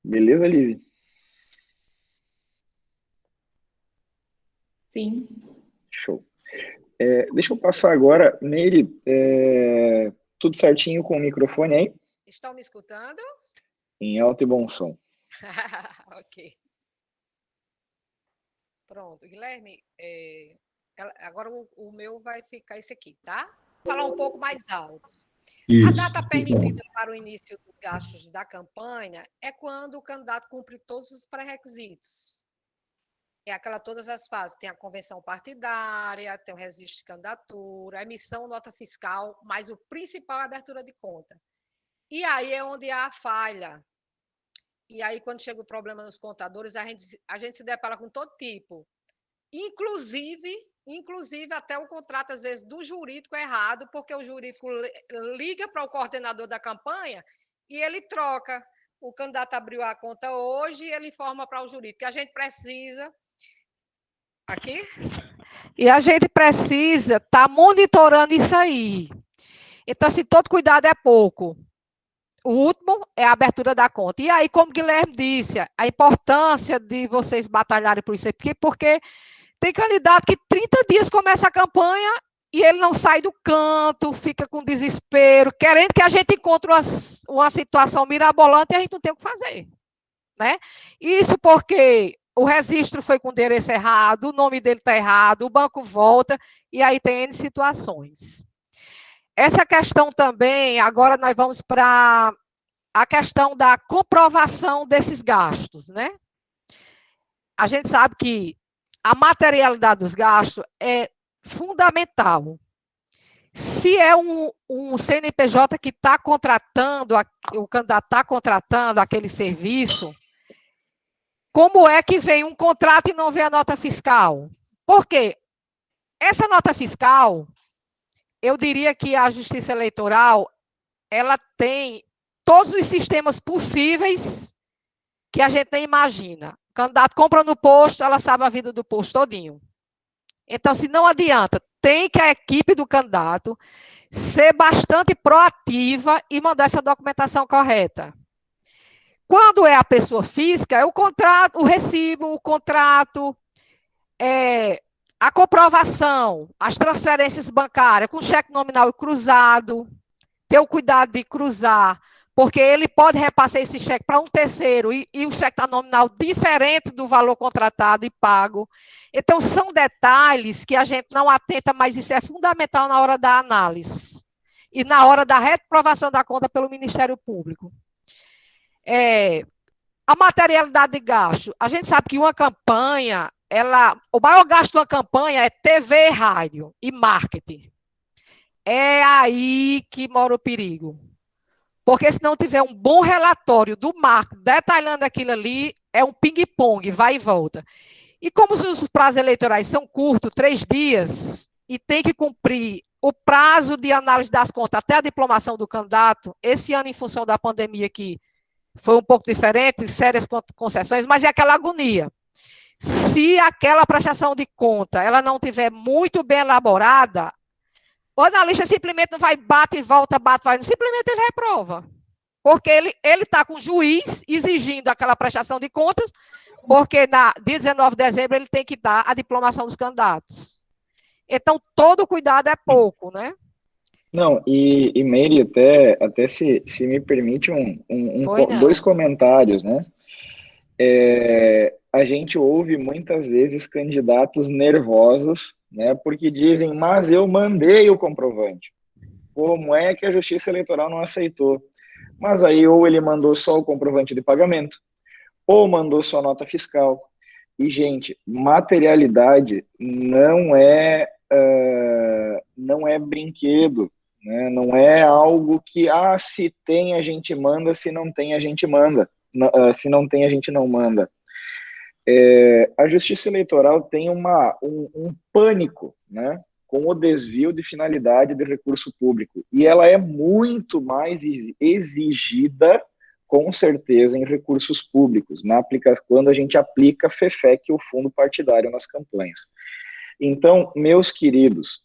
Beleza, Lizzy? Sim. Show. Deixa eu passar agora, Meire, tudo certinho com o microfone aí? Estão me escutando? Em alto e bom som. Ok. Pronto, Guilherme, agora o meu vai ficar esse aqui, tá? Vou falar um pouco mais alto. Isso. A data permitida para o início dos gastos da campanha é quando o candidato cumpre todos os pré-requisitos. Todas as fases, tem a convenção partidária, tem o registro de candidatura, a emissão, nota fiscal, mas o principal é a abertura de conta. E aí é onde há a falha. E aí, quando chega o problema nos contadores, a gente se depara com todo tipo. Inclusive até o contrato, às vezes, do jurídico é errado, porque o jurídico liga para o coordenador da campanha e ele troca. O candidato abriu a conta hoje e ele informa para o jurídico que a gente precisa... Aqui? E a gente precisa estar monitorando isso aí. Então, assim, todo cuidado é pouco. O último é a abertura da conta. E aí, como o Guilherme disse, a importância de vocês batalharem por isso aqui, porque tem candidato que 30 dias começa a campanha e ele não sai do canto, fica com desespero, querendo que a gente encontre uma situação mirabolante e a gente não tem o que fazer, né? Isso porque o registro foi com o endereço errado, o nome dele está errado, o banco volta, e aí tem N situações. Essa questão também, agora nós vamos para a questão da comprovação desses gastos, né? A gente sabe que a materialidade dos gastos é fundamental. Se é um CNPJ que está contratando, o candidato está contratando aquele serviço, como é que vem um contrato e não vem a nota fiscal? Por quê? Essa nota fiscal, eu diria que a Justiça Eleitoral, ela tem todos os sistemas possíveis que a gente nem imagina. O candidato compra no posto, ela sabe a vida do posto todinho. Então, se não adianta, tem que a equipe do candidato ser bastante proativa e mandar essa documentação correta. Quando é a pessoa física, é o contrato, o recibo, o contrato, a comprovação, as transferências bancárias com cheque nominal e cruzado, ter o cuidado de cruzar, porque ele pode repassar esse cheque para um terceiro e o cheque está nominal diferente do valor contratado e pago. Então, são detalhes que a gente não atenta, mas isso é fundamental na hora da análise. e na hora da reprovação da conta pelo Ministério Público. A materialidade de gasto, a gente sabe que uma campanha, o maior gasto de uma campanha é TV, rádio e marketing. É aí que mora o perigo. Porque se não tiver um bom relatório do marketing detalhando aquilo ali, é um ping-pong, vai e volta. E como os prazos eleitorais são curtos, 3 dias, e tem que cumprir o prazo de análise das contas até a diplomação do candidato, esse ano, em função da pandemia aqui, foi um pouco diferente, sérias concessões, mas é aquela agonia. Se aquela prestação de conta ela não tiver muito bem elaborada, o analista simplesmente não vai, bate e volta, simplesmente ele reprova. Porque ele está com o juiz exigindo aquela prestação de contas, porque dia 19 de dezembro ele tem que dar a diplomação dos candidatos. Então, todo cuidado é pouco, né? Não, e Meire, até se me permite dois comentários, né? A gente ouve muitas vezes candidatos nervosos, né? Porque dizem, mas eu mandei o comprovante. Como é que a Justiça Eleitoral não aceitou? Mas aí ou ele mandou só o comprovante de pagamento, ou mandou só nota fiscal. E, gente, materialidade não é brinquedo, né? Não é algo que, se tem a gente manda, se não tem a gente manda, se não tem a gente não manda. A Justiça Eleitoral tem um pânico, né, com o desvio de finalidade de recurso público, e ela é muito mais exigida, com certeza, em recursos públicos, quando a gente aplica FEFEC, o fundo partidário, nas campanhas. Então, meus queridos,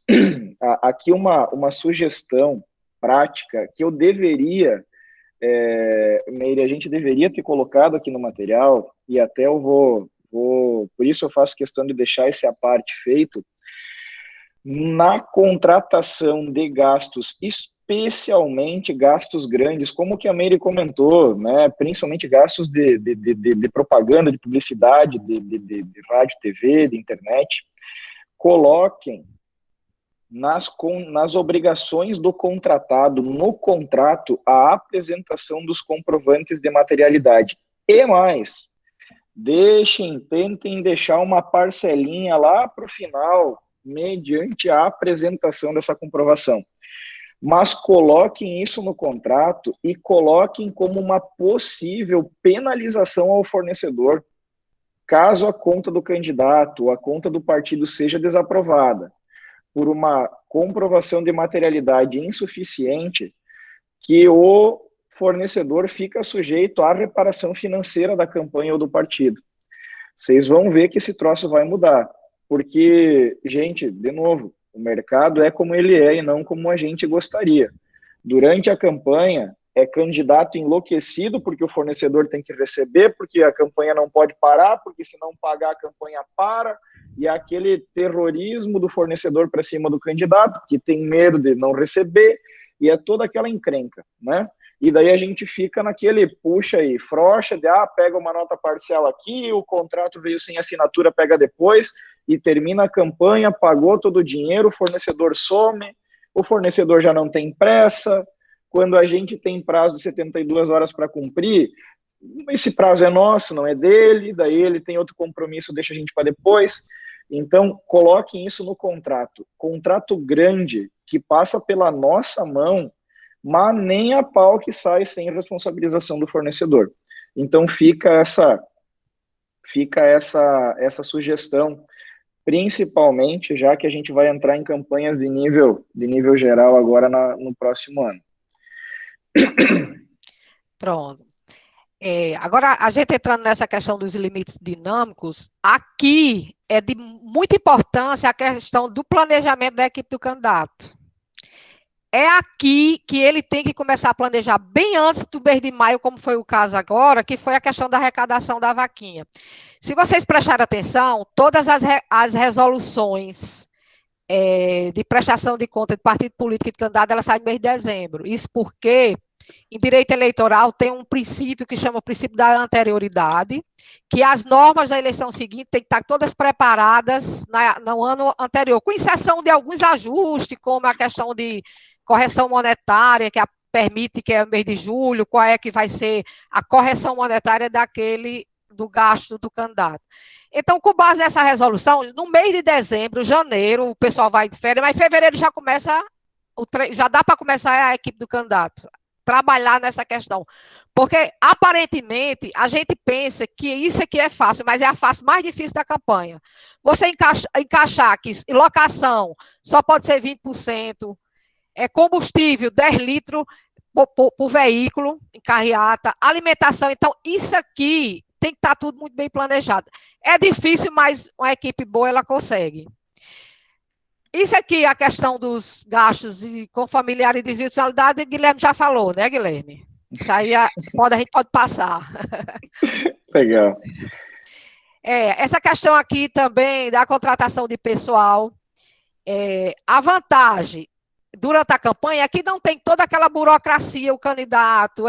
aqui uma sugestão prática que eu deveria, Meire, a gente deveria ter colocado aqui no material, e até eu vou, por isso eu faço questão de deixar esse à parte feito, na contratação de gastos, especialmente gastos grandes, como que a Meire comentou, né, principalmente gastos de propaganda, de publicidade, de rádio, TV, de internet, coloquem nas obrigações do contratado, no contrato, a apresentação dos comprovantes de materialidade. E mais, tentem deixar uma parcelinha lá para o final, mediante a apresentação dessa comprovação. Mas coloquem isso no contrato e coloquem como uma possível penalização ao fornecedor, caso a conta do candidato, a conta do partido seja desaprovada por uma comprovação de materialidade insuficiente, que o fornecedor fica sujeito à reparação financeira da campanha ou do partido. Vocês vão ver que esse troço vai mudar, porque, gente, de novo, o mercado é como ele é e não como a gente gostaria. Durante a campanha, é candidato enlouquecido porque o fornecedor tem que receber, porque a campanha não pode parar, porque se não pagar a campanha para, e aquele terrorismo do fornecedor para cima do candidato, que tem medo de não receber, e é toda aquela encrenca, né? E daí a gente fica naquele puxa e frouxa de, pega uma nota parcial aqui, o contrato veio sem assinatura, pega depois, e termina a campanha, pagou todo o dinheiro, o fornecedor some, o fornecedor já não tem pressa, quando a gente tem prazo de 72 horas para cumprir, esse prazo é nosso, não é dele, daí ele tem outro compromisso, deixa a gente para depois. Então, coloquem isso no contrato. Contrato grande, que passa pela nossa mão, mas nem a pau que sai sem responsabilização do fornecedor. Então, fica essa sugestão, principalmente, já que a gente vai entrar em campanhas de nível geral agora no próximo ano. Pronto. Agora, a gente entrando nessa questão dos limites dinâmicos, aqui é de muita importância a questão do planejamento da equipe do candidato. É aqui que ele tem que começar a planejar bem antes do mês de maio, como foi o caso agora, que foi a questão da arrecadação da vaquinha. Se vocês prestarem atenção, todas as resoluções de prestação de conta de partido político e de candidato, elas saem no mês de dezembro. Isso porque, em direito eleitoral, tem um princípio que chama o princípio da anterioridade, que as normas da eleição seguinte têm que estar todas preparadas no ano anterior, com exceção de alguns ajustes, como a questão de correção monetária, permite que é o mês de julho, qual é que vai ser a correção monetária do gasto do candidato. Então, com base nessa resolução, no mês de dezembro, janeiro, o pessoal vai de férias, mas em fevereiro já começa, já dá para começar a equipe do candidato trabalhar nessa questão. Porque, aparentemente, a gente pensa que isso aqui é fácil, mas é a fase mais difícil da campanha. Você encaixar que locação só pode ser 20%, combustível, 10 litros por veículo, em carreata, alimentação. Então, isso aqui tem que estar tudo muito bem planejado. É difícil, mas uma equipe boa, ela consegue. Isso aqui, a questão dos gastos com familiar e desvio de finalidade, Guilherme já falou, né, Guilherme? Isso aí a gente pode passar. Legal. Essa questão aqui também da contratação de pessoal, a vantagem durante a campanha é que não tem toda aquela burocracia, o candidato,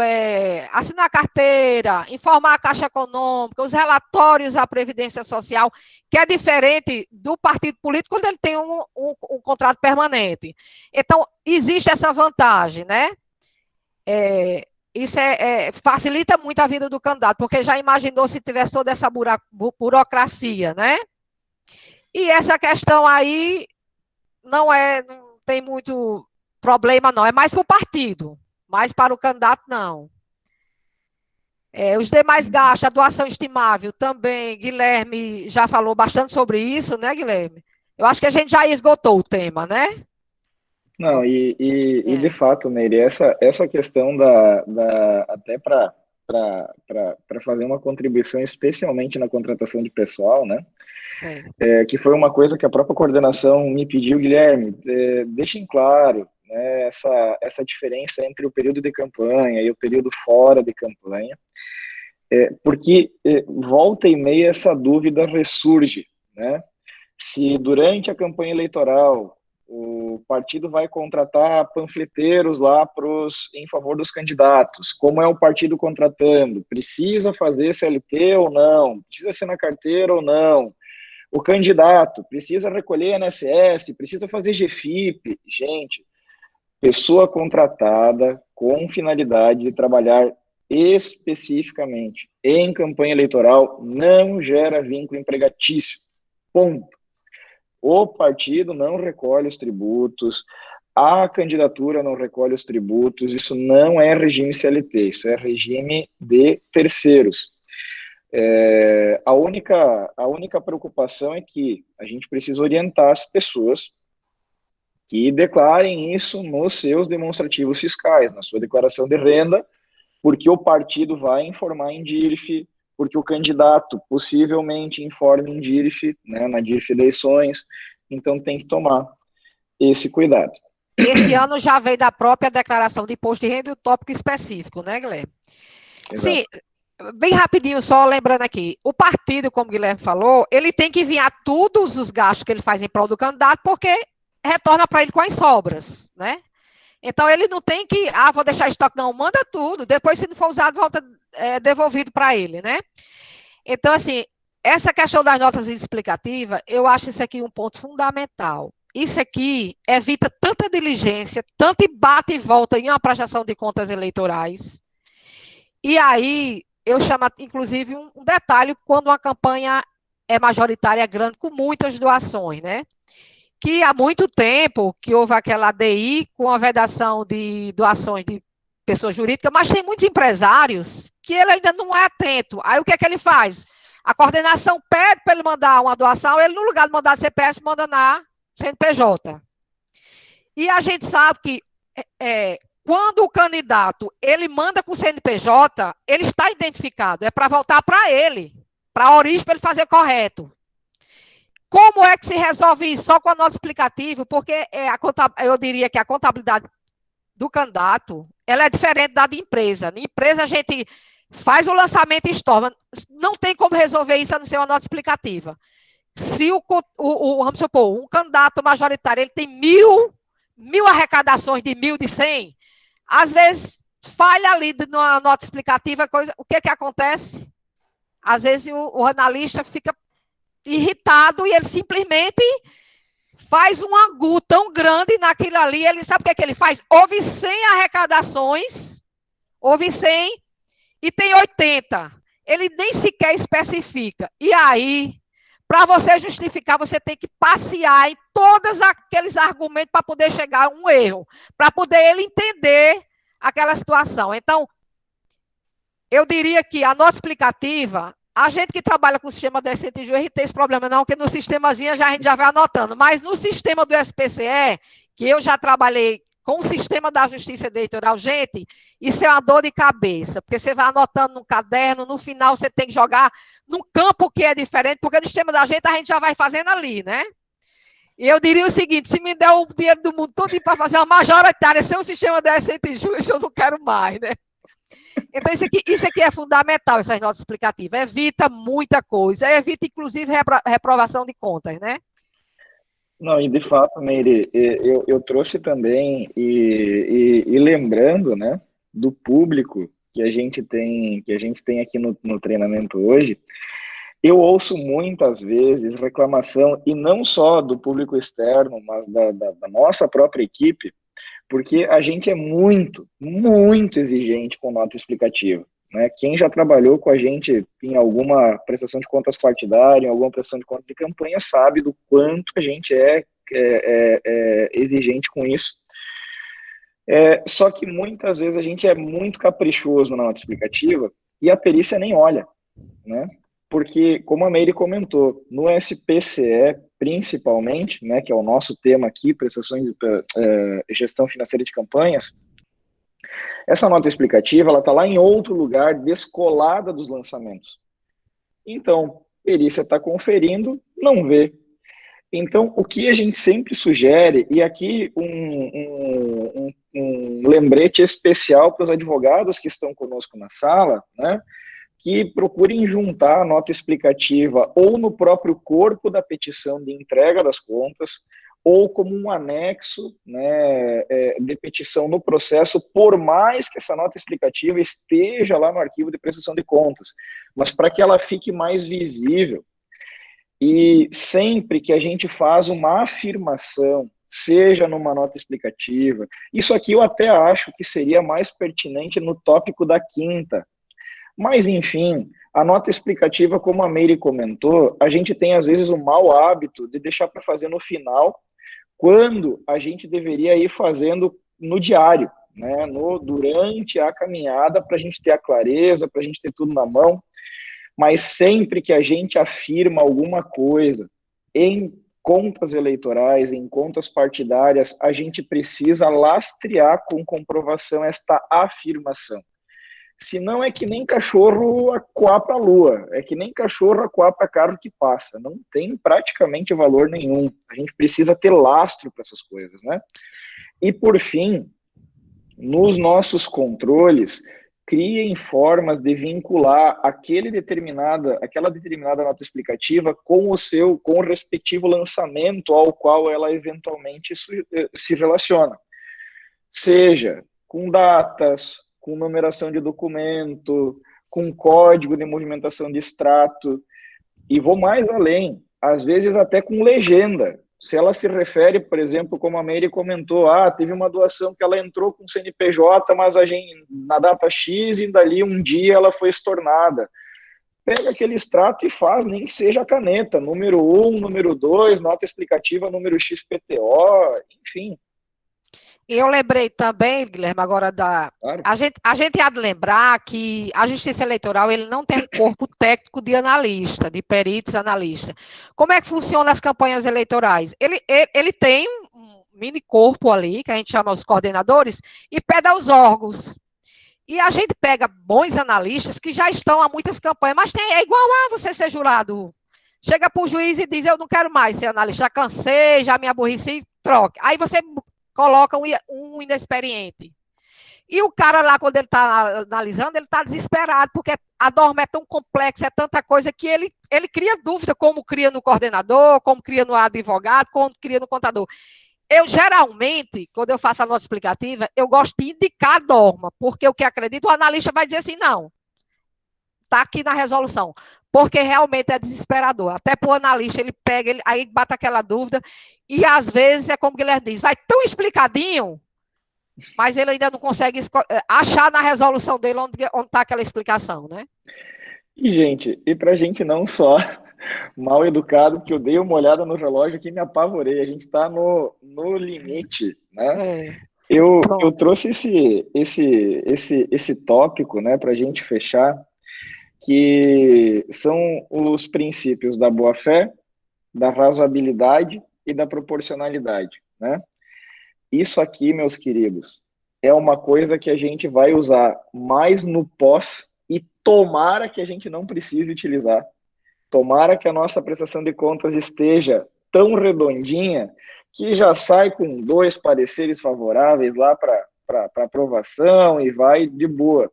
assinar a carteira, informar a Caixa Econômica, os relatórios da Previdência Social, que é diferente do partido político quando ele tem um contrato permanente. Então, existe essa vantagem, né? Isso facilita muito a vida do candidato, porque já imaginou se tivesse toda essa burocracia, né? E essa questão aí não tem muito problema, não. É mais para o partido, mais para o candidato, não. Os demais gastos, a doação estimável também, Guilherme já falou bastante sobre isso, né, Guilherme? Eu acho que a gente já esgotou o tema, né? Não, e de fato, Nery, essa questão até para fazer uma contribuição, especialmente na contratação de pessoal, né? Que foi uma coisa que a própria coordenação me pediu, Guilherme, deixem claro, né, essa diferença entre o período de campanha e o período fora de campanha, porque volta e meia essa dúvida ressurge, né? Se durante a campanha eleitoral o partido vai contratar panfleteiros lá em favor dos candidatos, como é o partido contratando? Precisa fazer CLT ou não? Precisa ser na carteira ou não? O candidato precisa recolher INSS, precisa fazer GFIP. Gente, pessoa contratada com finalidade de trabalhar especificamente em campanha eleitoral não gera vínculo empregatício. Ponto. O partido não recolhe os tributos, a candidatura não recolhe os tributos, isso não é regime CLT, isso é regime de terceiros. A única preocupação é que a gente precisa orientar as pessoas que declarem isso nos seus demonstrativos fiscais, na sua declaração de renda, porque o partido vai informar em DIRF, porque o candidato possivelmente informe em DIRF, né, na DIRF eleições, então tem que tomar esse cuidado. Esse ano já veio da própria declaração de imposto de renda e o tópico específico, né, Guilherme? Exato. Sim, bem rapidinho, só lembrando aqui, o partido, como o Guilherme falou, ele tem que enviar todos os gastos que ele faz em prol do candidato, porque retorna para ele com as sobras, né? Então, ele não tem que, vou deixar estoque, não, manda tudo, depois, se não for usado, volta devolvido para ele, né? Então, assim, essa questão das notas explicativas, eu acho isso aqui um ponto fundamental. Isso aqui evita tanta diligência, tanto bate e volta em uma prestação de contas eleitorais. E aí, eu chamo, inclusive, um detalhe, quando uma campanha é majoritária, grande, com muitas doações, né? Que há muito tempo que houve aquela ADI com a vedação de doações de pessoas jurídicas, mas tem muitos empresários que ele ainda não é atento. Aí o que é que ele faz? A coordenação pede para ele mandar uma doação, ele, no lugar de mandar CPF, manda na CNPJ. E a gente sabe que quando o candidato ele manda com o CNPJ, ele está identificado, é para voltar para ele, para a origem, para ele fazer correto. Como é que se resolve isso? Só com a nota explicativa, porque eu diria que a contabilidade do candidato, ela é diferente da de empresa. Na empresa, a gente faz o lançamento e estorna. Não tem como resolver isso a não ser uma nota explicativa. Se vamos supor, um candidato majoritário, ele tem mil arrecadações de 1.000, de 100, às vezes falha ali numa nota explicativa, o que acontece? Às vezes o analista fica irritado e ele simplesmente faz um angu tão grande naquilo ali, ele sabe o que é que ele faz? Houve 100 arrecadações, houve 100 e tem 80. Ele nem sequer especifica. E aí, para você justificar, você tem que passear em todos aqueles argumentos para poder chegar a um erro, para poder ele entender aquela situação. Então, eu diria que a nota explicativa, a gente que trabalha com o sistema decente e juiz tem esse problema não, porque no sistemazinho a gente já vai anotando, mas no sistema do SPCE, que eu já trabalhei com o sistema da justiça eleitoral, gente, isso é uma dor de cabeça, porque você vai anotando no caderno, no final você tem que jogar num campo que é diferente, porque no sistema da gente a gente já vai fazendo ali, né? E eu diria o seguinte, se me der o dinheiro do mundo todo para fazer uma majoritária sem um sistema decente e juiz, eu não quero mais, né? Então, isso aqui é fundamental, essas notas explicativas. Evita muita coisa, evita, inclusive, reprovação de contas, né? Não, e de fato, Meire, eu trouxe também, e lembrando, né, do público que a gente tem aqui no treinamento hoje, eu ouço muitas vezes reclamação, e não só do público externo, mas da nossa própria equipe, porque a gente é muito, muito exigente com nota explicativa. Né? Quem já trabalhou com a gente em alguma prestação de contas partidária, em alguma prestação de contas de campanha, sabe do quanto a gente é exigente com isso. Só que muitas vezes a gente é muito caprichoso na nota explicativa e a perícia nem olha, né? Porque, como a Meire comentou, no SPCE, principalmente, né, que é o nosso tema aqui, prestações de gestão financeira de campanhas, essa nota explicativa, ela está lá em outro lugar, descolada dos lançamentos. Então, perícia está conferindo, não vê. Então, o que a gente sempre sugere, e aqui um lembrete especial para os advogados que estão conosco na sala, né, que procurem juntar a nota explicativa ou no próprio corpo da petição de entrega das contas, ou como um anexo, né, de petição no processo, por mais que essa nota explicativa esteja lá no arquivo de prestação de contas, mas para que ela fique mais visível. E sempre que a gente faz uma afirmação, seja numa nota explicativa, isso aqui eu até acho que seria mais pertinente no tópico da quinta. Mas, enfim, a nota explicativa, como a Meire comentou, a gente tem, às vezes, o mau hábito de deixar para fazer no final, quando a gente deveria ir fazendo no diário, né, durante a caminhada, para a gente ter a clareza, para a gente ter tudo na mão. Mas sempre que a gente afirma alguma coisa em contas eleitorais, em contas partidárias, a gente precisa lastrear com comprovação esta afirmação. Senão é que nem cachorro acuar para a lua, é que nem cachorro acuar para carro que passa, não tem praticamente valor nenhum. A gente precisa ter lastro para essas coisas, né? E por fim, nos nossos controles, criem formas de vincular aquela determinada nota explicativa com o respectivo lançamento ao qual ela eventualmente se relaciona. Seja com datas, com numeração de documento, com código de movimentação de extrato, e vou mais além, às vezes até com legenda. Se ela se refere, por exemplo, como a Meire comentou, teve uma doação que ela entrou com CNPJ, mas na data X e dali um dia ela foi estornada. Pega aquele extrato e faz, nem que seja a caneta, número 1, número 2, nota explicativa, número XPTO, enfim. Eu lembrei também, Guilherme, agora Claro. A gente há de lembrar que a Justiça Eleitoral ele não tem um corpo técnico de analista, de peritos analistas. Como é que funciona as campanhas eleitorais? Ele tem um mini corpo ali, que a gente chama os coordenadores, e pega os órgãos. E a gente pega bons analistas que já estão há muitas campanhas, mas é igual a você ser jurado. Chega para o juiz e diz, eu não quero mais ser analista, já cansei, já me aborreci, troque. Aí você coloca um inexperiente. E o cara lá, quando ele está analisando, ele está desesperado, porque a norma é tão complexa, é tanta coisa, que ele cria dúvida, como cria no coordenador, como cria no advogado, como cria no contador. Eu, geralmente, quando eu faço a nota explicativa, eu gosto de indicar a norma, porque o que acredito, o analista vai dizer assim, não, está aqui na resolução. porque realmente é desesperador. Até para o analista, ele pega, aí bate aquela dúvida, e às vezes é como o Guilherme diz, vai tão explicadinho, mas ele ainda não consegue achar na resolução dele onde está aquela explicação, né? E, gente, e para a gente não só mal educado, que eu dei uma olhada no relógio aqui e me apavorei, a gente está no limite, né? Eu trouxe esse tópico, né, para a gente fechar, que são os princípios da boa-fé, da razoabilidade e da proporcionalidade, né? Isso aqui, meus queridos, é uma coisa que a gente vai usar mais no pós e tomara que a gente não precise utilizar. Tomara que a nossa prestação de contas esteja tão redondinha que já sai com 2 pareceres favoráveis lá para aprovação e vai de boa.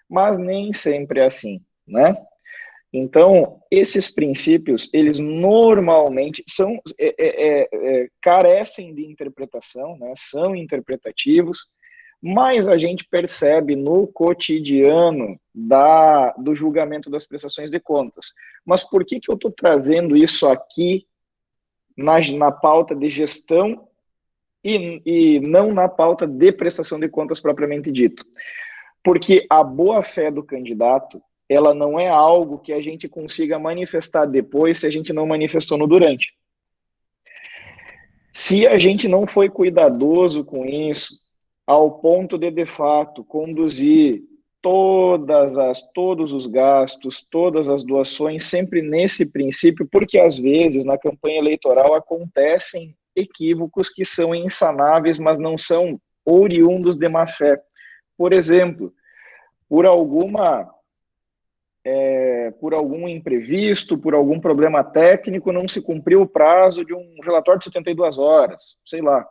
Mas nem sempre é assim, né? Então, esses princípios, eles normalmente carecem de interpretação, né? São interpretativos, mas a gente percebe no cotidiano do julgamento das prestações de contas. Mas por que eu estou trazendo isso aqui na pauta de gestão e não na pauta de prestação de contas propriamente dito? Porque a boa-fé do candidato, ela não é algo que a gente consiga manifestar depois se a gente não manifestou no durante. Se a gente não foi cuidadoso com isso, ao ponto de fato, conduzir todos os gastos, todas as doações, sempre nesse princípio, porque às vezes na campanha eleitoral acontecem equívocos que são insanáveis, mas não são oriundos de má fé. Por exemplo, por algum imprevisto, por algum problema técnico, não se cumpriu o prazo de um relatório de 72 horas, sei lá.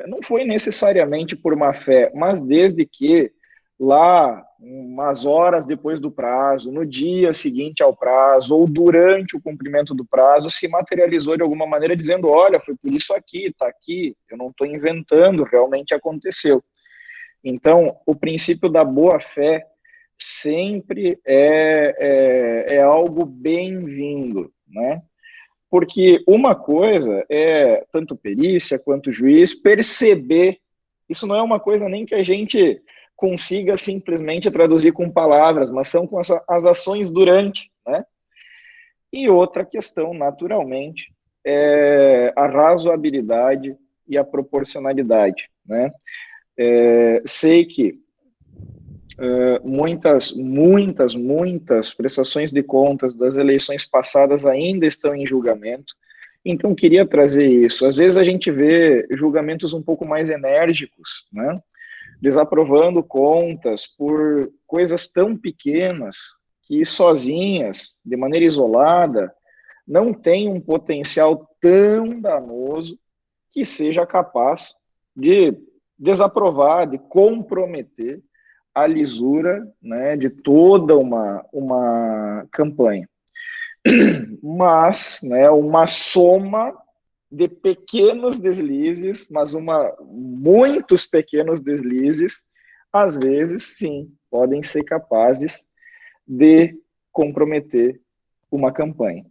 Não foi necessariamente por má fé, mas desde que lá, umas horas depois do prazo, no dia seguinte ao prazo, ou durante o cumprimento do prazo, se materializou de alguma maneira dizendo, olha, foi por isso aqui, está aqui, eu não estou inventando, realmente aconteceu. Então, o princípio da boa-fé sempre é algo bem-vindo, né? Porque uma coisa é, tanto perícia quanto juiz, perceber, isso não é uma coisa nem que a gente consiga simplesmente traduzir com palavras, mas são com as ações durante, né? E outra questão, naturalmente, é a razoabilidade e a proporcionalidade, né? Sei que muitas prestações de contas das eleições passadas ainda estão em julgamento, então queria trazer isso. Às vezes a gente vê julgamentos um pouco mais enérgicos, né? Desaprovando contas por coisas tão pequenas que sozinhas, de maneira isolada, não tem um potencial tão danoso que seja capaz de desaprovar, de comprometer a lisura, né, de toda uma campanha. Mas, né, uma soma de pequenos deslizes, mas muitos pequenos deslizes, às vezes, sim, podem ser capazes de comprometer uma campanha.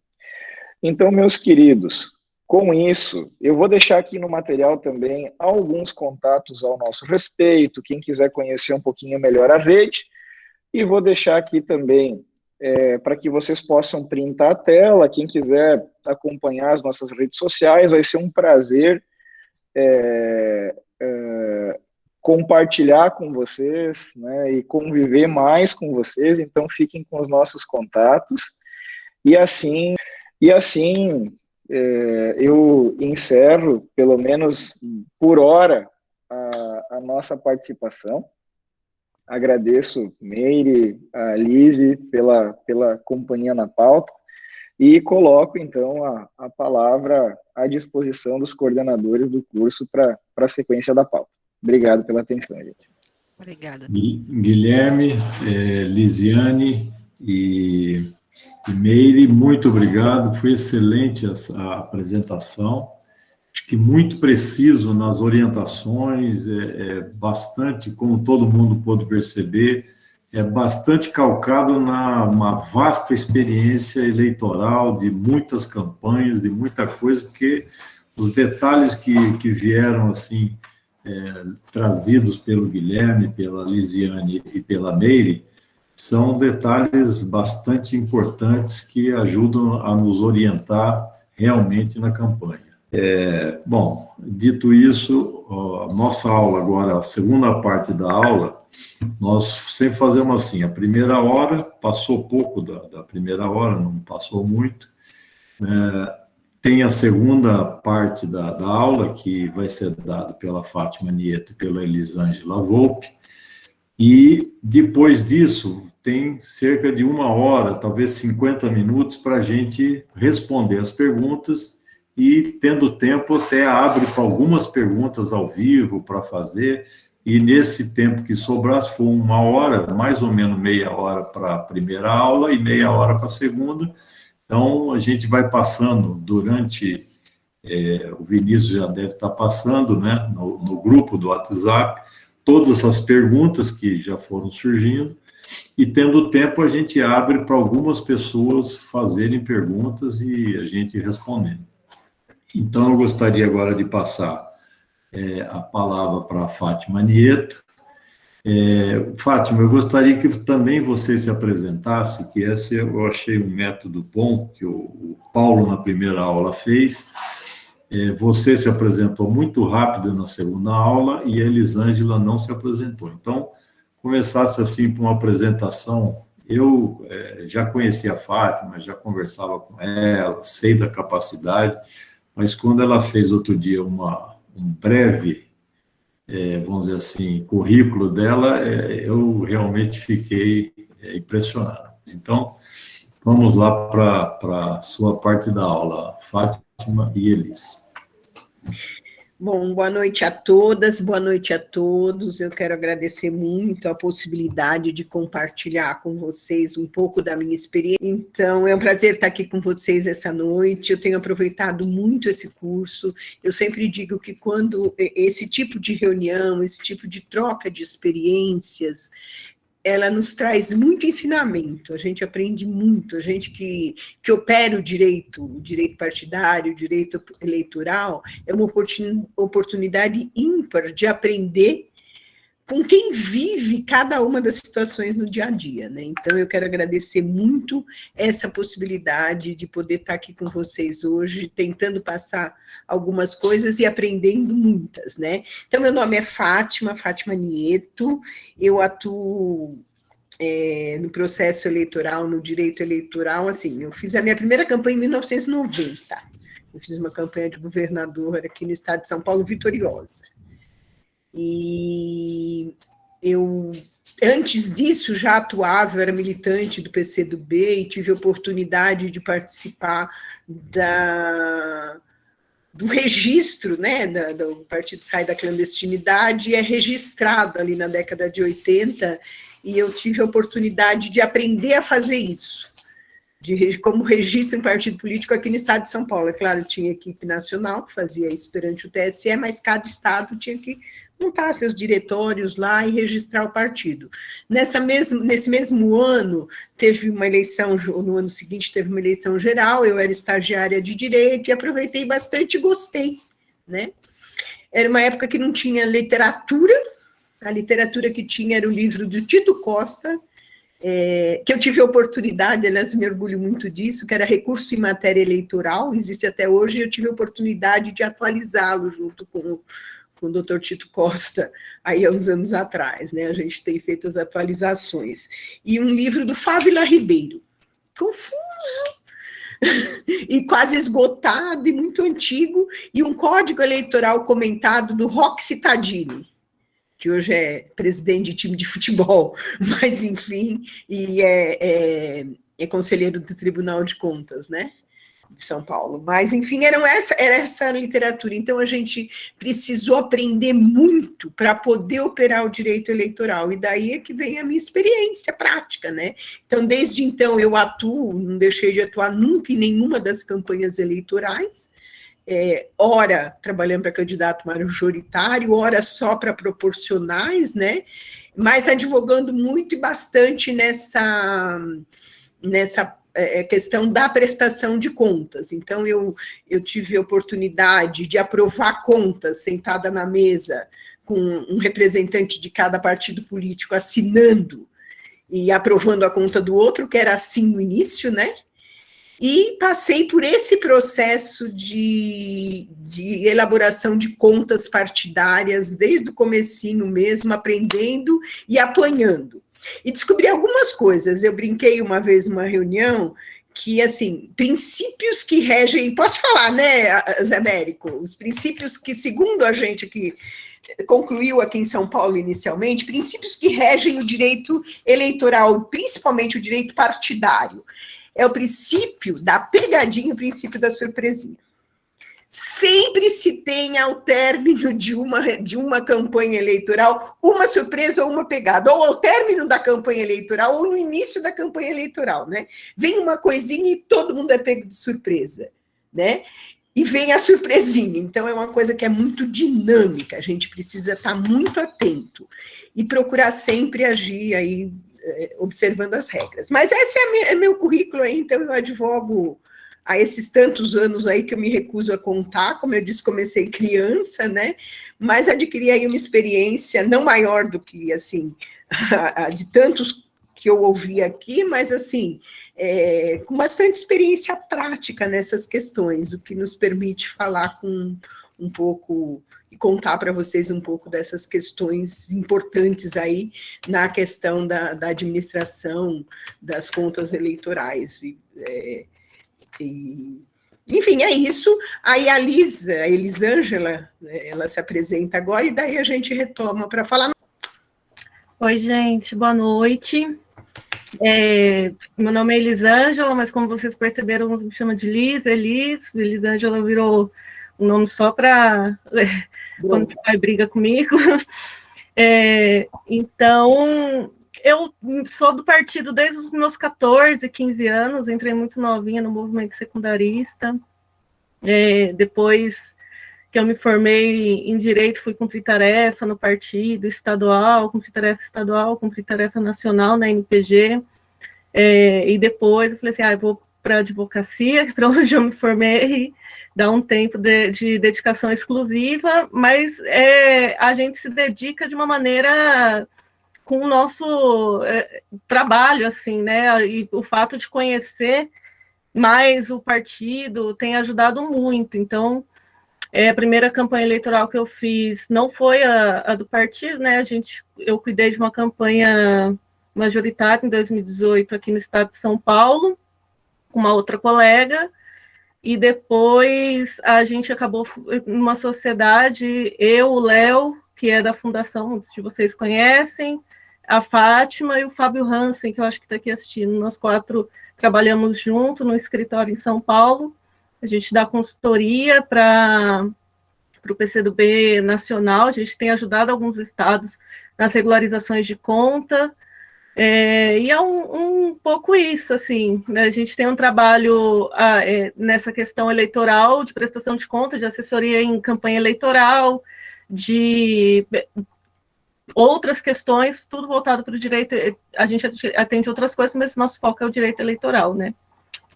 Então, meus queridos, com isso, eu vou deixar aqui no material também alguns contatos ao nosso respeito, quem quiser conhecer um pouquinho melhor a rede, e vou deixar aqui também para que vocês possam printar a tela, quem quiser acompanhar as nossas redes sociais, vai ser um prazer compartilhar com vocês, né, e conviver mais com vocês, então fiquem com os nossos contatos, e assim eu encerro, pelo menos por hora, a nossa participação. Agradeço, Meire, a Lise, pela companhia na pauta, e coloco, então, a palavra à disposição dos coordenadores do curso para a sequência da pauta. Obrigado pela atenção, gente. Obrigada. Guilherme, Lisiane e Meire, muito obrigado, foi excelente a apresentação, acho que muito preciso nas orientações, bastante, como todo mundo pôde perceber, é bastante calcado uma vasta experiência eleitoral de muitas campanhas, de muita coisa, porque os detalhes que vieram, assim, trazidos pelo Guilherme, pela Lisiane e pela Meire, são detalhes bastante importantes que ajudam a nos orientar realmente na campanha. Bom, dito isso, a nossa aula agora, a segunda parte da aula, nós sempre fazemos assim, a primeira hora, passou pouco da primeira hora, não passou muito, tem a segunda parte da aula, que vai ser dada pela Fátima Nieto e pela Elisângela Volpe, e depois disso, tem cerca de 1 hora, talvez 50 minutos, para a gente responder as perguntas, e, tendo tempo, até abre para algumas perguntas ao vivo para fazer, e nesse tempo que sobrar, se for 1 hora, mais ou menos meia hora para a primeira aula e meia hora para a segunda. Então, a gente vai passando durante, o Vinícius já deve estar passando, né, no grupo do WhatsApp, todas as perguntas que já foram surgindo, e tendo tempo a gente abre para algumas pessoas fazerem perguntas e a gente respondendo. Então, eu gostaria agora de passar a palavra para a Fátima Nieto. Fátima, eu gostaria que também você se apresentasse, que esse eu achei um método bom, que o Paulo, na primeira aula, fez. Você se apresentou muito rápido na segunda aula e a Elisângela não se apresentou. Então, começasse assim por uma apresentação. Eu já conhecia a Fátima, já conversava com ela, sei da capacidade, mas quando ela fez outro dia um breve, vamos dizer assim, currículo dela, eu realmente fiquei impressionado. Então, vamos lá para a sua parte da aula, Fátima e Elis. Bom, boa noite a todas, boa noite a todos. Eu quero agradecer muito a possibilidade de compartilhar com vocês um pouco da minha experiência. Então, é um prazer estar aqui com vocês essa noite. Eu tenho aproveitado muito esse curso. Eu sempre digo que quando esse tipo de reunião, esse tipo de troca de experiências, ela nos traz muito ensinamento, a gente aprende muito, a gente que opera o direito partidário, o direito eleitoral, é uma oportunidade ímpar de aprender com quem vive cada uma das situações no dia a dia, né? Então, eu quero agradecer muito essa possibilidade de poder estar aqui com vocês hoje, tentando passar algumas coisas e aprendendo muitas, né? Então, meu nome é Fátima Nieto, eu atuo no processo eleitoral, no direito eleitoral, assim, eu fiz a minha primeira campanha em 1990, eu fiz uma campanha de governador aqui no estado de São Paulo, vitoriosa. E eu, antes disso, já atuava, eu era militante do PCdoB e tive a oportunidade de participar do registro, né, do Partido Sai da Clandestinidade, e é registrado ali na década de 80, e eu tive a oportunidade de aprender a fazer isso, como registro em partido político aqui no estado de São Paulo. É claro, tinha equipe nacional que fazia isso perante o TSE, mas cada estado tinha que montar seus diretórios lá e registrar o partido. Nesse mesmo ano, teve uma eleição, no ano seguinte teve uma eleição geral, eu era estagiária de direito e aproveitei bastante e gostei, né? Era uma época que não tinha literatura, a literatura que tinha era o livro do Tito Costa, que eu tive a oportunidade, aliás, me orgulho muito disso, que era Recurso em Matéria Eleitoral, existe até hoje, e eu tive a oportunidade de atualizá-lo junto com o doutor Tito Costa, aí há uns anos atrás, né? A gente tem feito as atualizações. E um livro do Fávila Ribeiro, confuso, e quase esgotado, e muito antigo, e um código eleitoral comentado do Roxy Tadini, que hoje é presidente de time de futebol, mas, enfim, e é conselheiro do Tribunal de Contas, né? De São Paulo, mas enfim, era essa literatura. Então a gente precisou aprender muito para poder operar o direito eleitoral, e daí é que vem a minha experiência prática, né? Então, desde então eu atuo, não deixei de atuar nunca em nenhuma das campanhas eleitorais, ora trabalhando para candidato majoritário, ora só para proporcionais, né? mas advogando muito e bastante nessa questão da prestação de contas. Então, eu tive a oportunidade de aprovar contas sentada na mesa com um representante de cada partido político assinando e aprovando a conta do outro, que era assim no início, né? E passei por esse processo de elaboração de contas partidárias, desde o comecinho mesmo, aprendendo e apanhando. E descobri algumas coisas. Eu brinquei uma vez numa reunião que, assim, princípios que regem... Posso falar, né, Zé Américo? Os princípios que, segundo a gente que concluiu aqui em São Paulo inicialmente, princípios que regem o direito eleitoral, principalmente o direito partidário. É o princípio da pegadinha, o princípio da surpresinha. Sempre se tem ao término de uma campanha eleitoral uma surpresa ou uma pegada, ou ao término da campanha eleitoral ou no início da campanha eleitoral, né? Vem uma coisinha e todo mundo é pego de surpresa, né? E vem a surpresinha. Então, é uma coisa que é muito dinâmica, a gente precisa estar muito atento e procurar sempre agir aí, observando as regras. Mas esse é meu currículo aí, então eu advogo há esses tantos anos aí que eu me recuso a contar, como eu disse, comecei criança, né, mas adquiri aí uma experiência não maior do que, assim, a de tantos que eu ouvi aqui, mas, assim, com bastante experiência prática nessas questões, o que nos permite falar com um pouco e contar para vocês um pouco dessas questões importantes aí na questão da administração das contas eleitorais. Enfim, é isso. Aí a Elisângela, ela se apresenta agora e daí a gente retoma para falar. Oi, gente, boa noite. Meu nome é Elisângela, mas como vocês perceberam, me chama de Elisângela virou um nome só para quando o pai briga comigo. Então, eu sou do partido desde os meus 14, 15 anos, entrei muito novinha no movimento secundarista. Depois que eu me formei em Direito, fui cumprir tarefa no partido estadual, cumprir tarefa nacional na NPG. E depois eu falei assim, eu vou para a advocacia, para onde eu me formei, dá um tempo de dedicação exclusiva, mas a gente se dedica de uma maneira com o nosso trabalho, assim, né? E o fato de conhecer mais o partido tem ajudado muito. Então, a primeira campanha eleitoral que eu fiz não foi a do partido, né? Eu cuidei de uma campanha majoritária em 2018 aqui no estado de São Paulo, com uma outra colega, e depois a gente acabou numa sociedade, eu, o Léo, que é da fundação, se vocês conhecem, a Fátima e o Fábio Hansen, que eu acho que está aqui assistindo. Nós 4 trabalhamos junto no escritório em São Paulo. A gente dá consultoria para o PCdoB nacional, a gente tem ajudado alguns estados nas regularizações de conta, e é um pouco isso, assim, né? A gente tem um trabalho nessa questão eleitoral, de prestação de conta, de assessoria em campanha eleitoral, de outras questões, tudo voltado para o direito. A gente atende outras coisas, mas nosso foco é o direito eleitoral, né?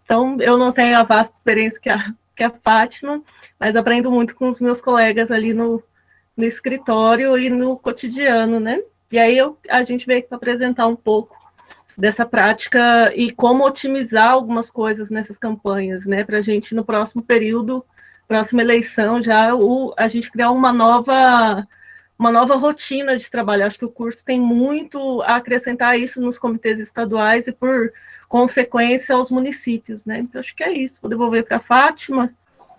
Então, eu não tenho a vasta experiência que a Fátima, mas aprendo muito com os meus colegas ali no escritório e no cotidiano, né? E aí a gente veio aqui para apresentar um pouco dessa prática e como otimizar algumas coisas nessas campanhas, né? Para a gente, no próximo período, próxima eleição, já a gente criar uma nova rotina de trabalho. Acho que o curso tem muito a acrescentar isso nos comitês estaduais e, por consequência, aos municípios, né? Então, acho que é isso. Vou devolver para a Fátima.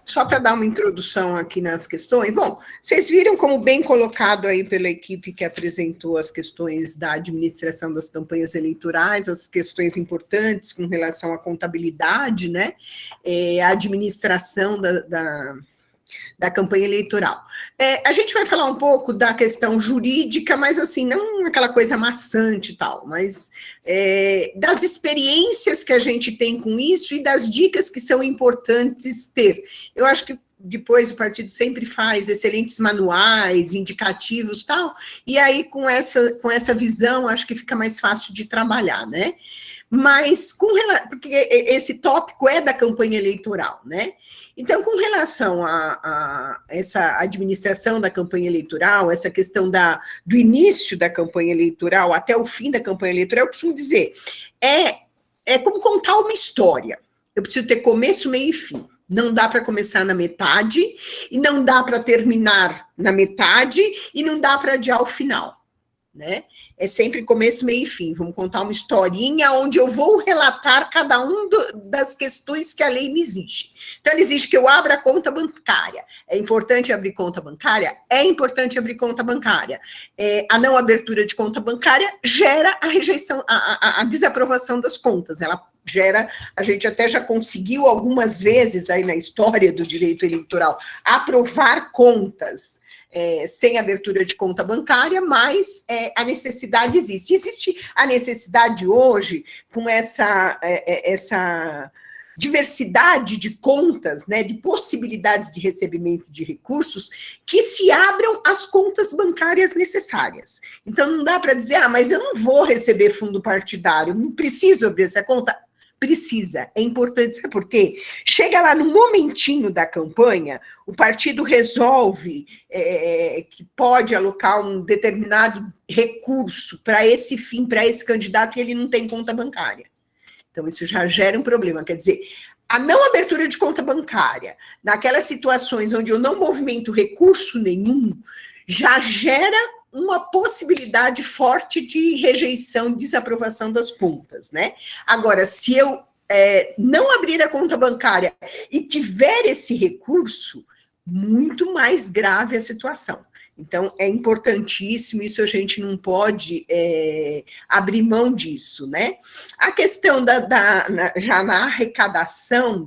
Só para dar uma introdução aqui nas questões, bom, vocês viram como bem colocado aí pela equipe que apresentou as questões da administração das campanhas eleitorais, as questões importantes com relação à contabilidade, né, a administração da campanha eleitoral. A gente vai falar um pouco da questão jurídica, mas assim, não aquela coisa maçante e tal, mas das experiências que a gente tem com isso e das dicas que são importantes ter. Eu acho que depois o partido sempre faz excelentes manuais, indicativos e tal, e aí com essa visão acho que fica mais fácil de trabalhar, né? Mas, porque esse tópico é da campanha eleitoral, né? Então, com relação a essa administração da campanha eleitoral, essa questão do início da campanha eleitoral até o fim da campanha eleitoral, eu costumo dizer, é como contar uma história. Eu preciso ter começo, meio e fim. Não dá para começar na metade, e não dá para terminar na metade, e não dá para adiar o final. Né? É sempre começo, meio e fim. Vamos contar uma historinha onde eu vou relatar cada das questões que a lei me exige. Então, ela exige que eu abra a conta bancária. É importante abrir conta bancária? É importante abrir conta bancária. A não abertura de conta bancária gera a rejeição, a desaprovação das contas. Ela gera, a gente até já conseguiu algumas vezes aí na história do direito eleitoral aprovar contas sem abertura de conta bancária, mas a necessidade existe. Existe a necessidade hoje, com essa diversidade de contas, né, de possibilidades de recebimento de recursos, que se abram as contas bancárias necessárias. Então, não dá para dizer, mas eu não vou receber fundo partidário, não preciso abrir essa conta. Precisa, é importante, sabe por quê? Chega lá no momentinho da campanha, o partido resolve que pode alocar um determinado recurso para esse fim, para esse candidato, e ele não tem conta bancária. Então, isso já gera um problema, quer dizer, a não abertura de conta bancária, naquelas situações onde eu não movimento recurso nenhum, já gera uma possibilidade forte de rejeição, desaprovação das contas, né? Agora, se eu não abrir a conta bancária e tiver esse recurso, muito mais grave a situação. Então, é importantíssimo, isso a gente não pode abrir mão disso, né? A questão já na arrecadação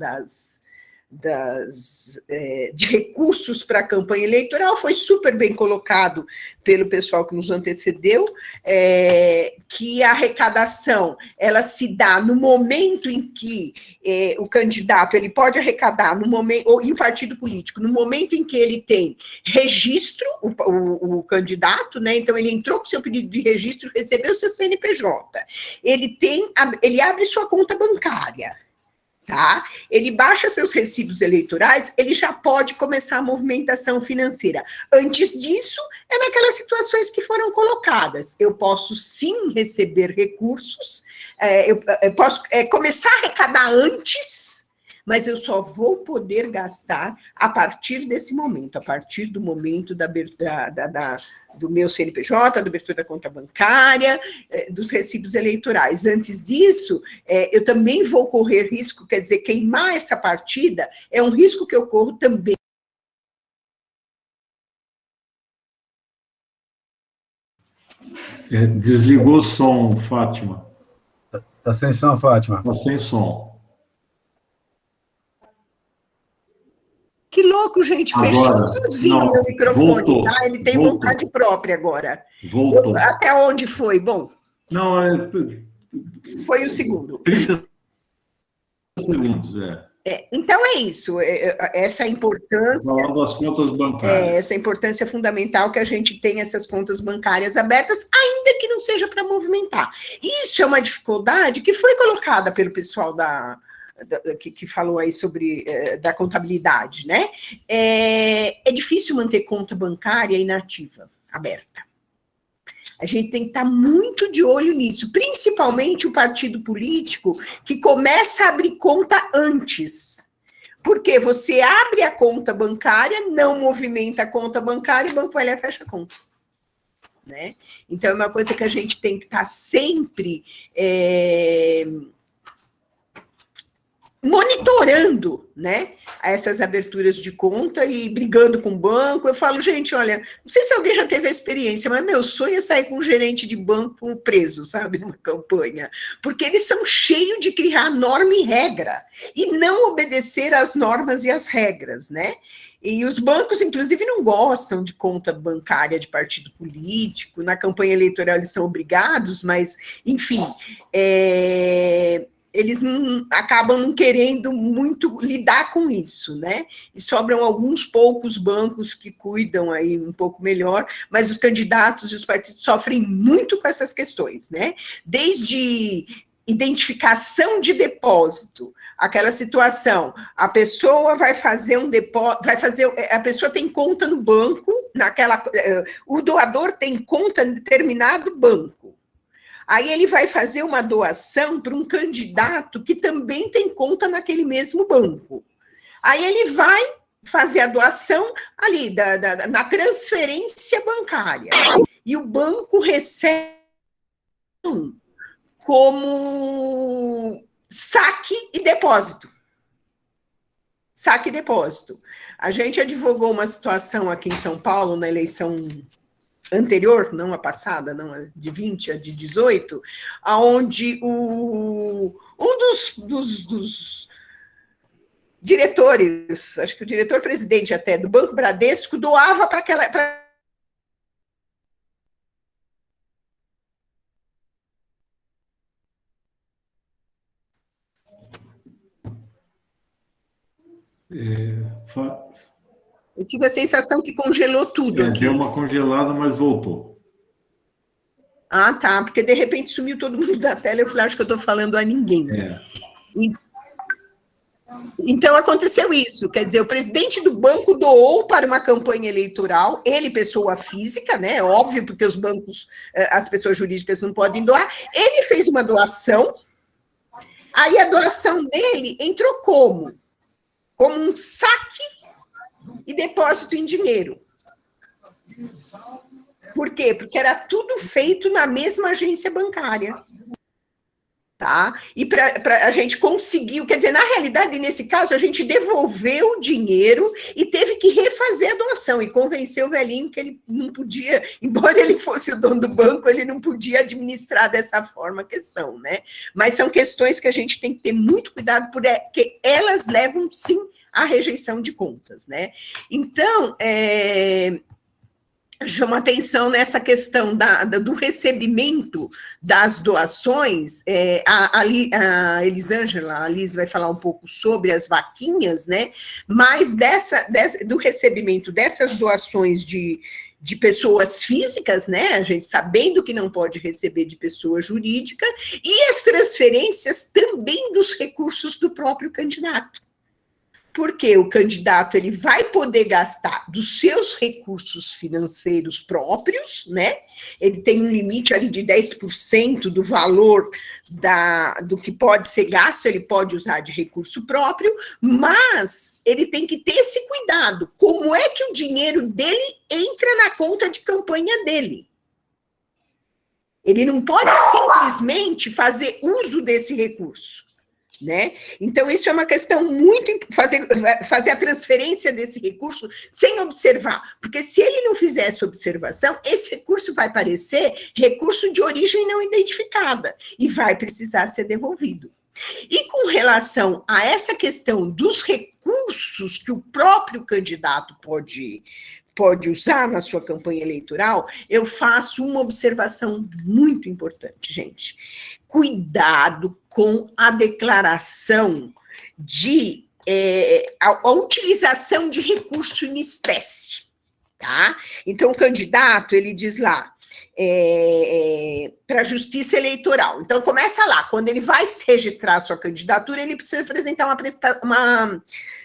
de recursos para a campanha eleitoral foi super bem colocado pelo pessoal que nos antecedeu, que a arrecadação ela se dá no momento em que o candidato ele pode arrecadar no momento, e o partido político, no momento em que ele tem registro, o candidato, né? Então ele entrou com seu pedido de registro, recebeu seu CNPJ, ele abre sua conta bancária. Tá? Ele baixa seus recibos eleitorais, ele já pode começar a movimentação financeira. Antes disso, é naquelas situações que foram colocadas. Eu posso sim receber recursos, eu posso começar a arrecadar antes, mas eu só vou poder gastar a partir desse momento, a partir do momento do meu CNPJ, da abertura da conta bancária, dos recibos eleitorais. Antes disso, eu também vou correr risco, quer dizer, queimar essa partida é um risco que eu corro também. Desligou o som, Fátima. Está sem som, Fátima. Está sem som. Que louco, gente, fechou sozinho o meu microfone, voltou, tá? Ele tem vontade própria agora. Voltou. Até onde foi? Bom. Não, foi o segundo. 30 segundos, então é isso, essa importância... Falando das contas bancárias. Essa importância fundamental que a gente tem essas contas bancárias abertas, ainda que não seja para movimentar. Isso é uma dificuldade que foi colocada pelo pessoal que falou aí sobre da contabilidade, né? É difícil manter conta bancária inativa, aberta. A gente tem que estar muito de olho nisso, principalmente o partido político que começa a abrir conta antes. Porque você abre a conta bancária, não movimenta a conta bancária, o banco vai lá e fecha a conta. Né? Então, é uma coisa que a gente tem que estar sempre monitorando, né, essas aberturas de conta e brigando com o banco. Eu falo, gente, olha, não sei se alguém já teve a experiência, mas meu sonho é sair com um gerente de banco preso, sabe, numa campanha, porque eles são cheios de criar norma e regra, e não obedecer às normas e às regras, né, e os bancos, inclusive, não gostam de conta bancária de partido político, na campanha eleitoral eles são obrigados, mas, enfim, eles acabam não querendo muito lidar com isso, né? E sobram alguns poucos bancos que cuidam aí um pouco melhor, mas os candidatos e os partidos sofrem muito com essas questões, né? Desde identificação de depósito, aquela situação, a pessoa vai fazer um depósito, a pessoa tem conta no banco, o doador tem conta em determinado banco. Aí ele vai fazer uma doação para um candidato que também tem conta naquele mesmo banco. Aí ele vai fazer a doação ali, na transferência bancária. E o banco recebe como saque e depósito. Saque e depósito. A gente advogou uma situação aqui em São Paulo, na eleição anterior, não a passada, não a de 20, a de 18, onde um dos diretores, acho que o diretor-presidente até do Banco Bradesco, doava para aquela... Eu tive a sensação que congelou tudo aqui. Deu uma congelada, mas voltou. Ah, tá, porque de repente sumiu todo mundo da tela, eu falei, acho que eu estou falando a ninguém. Então aconteceu isso, quer dizer, o presidente do banco doou para uma campanha eleitoral, ele, pessoa física, né, óbvio, porque os bancos, as pessoas jurídicas não podem doar, ele fez uma doação, aí a doação dele entrou como? Como um saque e depósito em dinheiro. Por quê? Porque era tudo feito na mesma agência bancária. Tá? E a gente conseguiu, quer dizer, na realidade, nesse caso, a gente devolveu o dinheiro e teve que refazer a doação e convencer o velhinho que ele não podia, embora ele fosse o dono do banco, ele não podia administrar dessa forma a questão, né? Mas são questões que a gente tem que ter muito cuidado, porque elas levam, sim, à rejeição de contas, né? Então, chama atenção nessa questão do recebimento das doações, a Elisângela, a Liz vai falar um pouco sobre as vaquinhas, né, mas do recebimento dessas doações de pessoas físicas, né, a gente sabendo que não pode receber de pessoa jurídica, e as transferências também dos recursos do próprio candidato. Porque o candidato ele vai poder gastar dos seus recursos financeiros próprios, né? Ele tem um limite ali de 10% do valor do que pode ser gasto, ele pode usar de recurso próprio, mas ele tem que ter esse cuidado. Como é que o dinheiro dele entra na conta de campanha dele? Ele não pode simplesmente fazer uso desse recurso. Né? Então, isso é uma questão muito... Fazer a transferência desse recurso sem observar, porque se ele não fizer essa observação, esse recurso vai parecer recurso de origem não identificada e vai precisar ser devolvido. E com relação a essa questão dos recursos que o próprio candidato pode usar na sua campanha eleitoral, eu faço uma observação muito importante, gente. Cuidado com a declaração de a utilização de recurso em espécie, tá? Então, o candidato, ele diz lá, para a Justiça Eleitoral. Então, começa lá, quando ele vai registrar a sua candidatura, ele precisa apresentar uma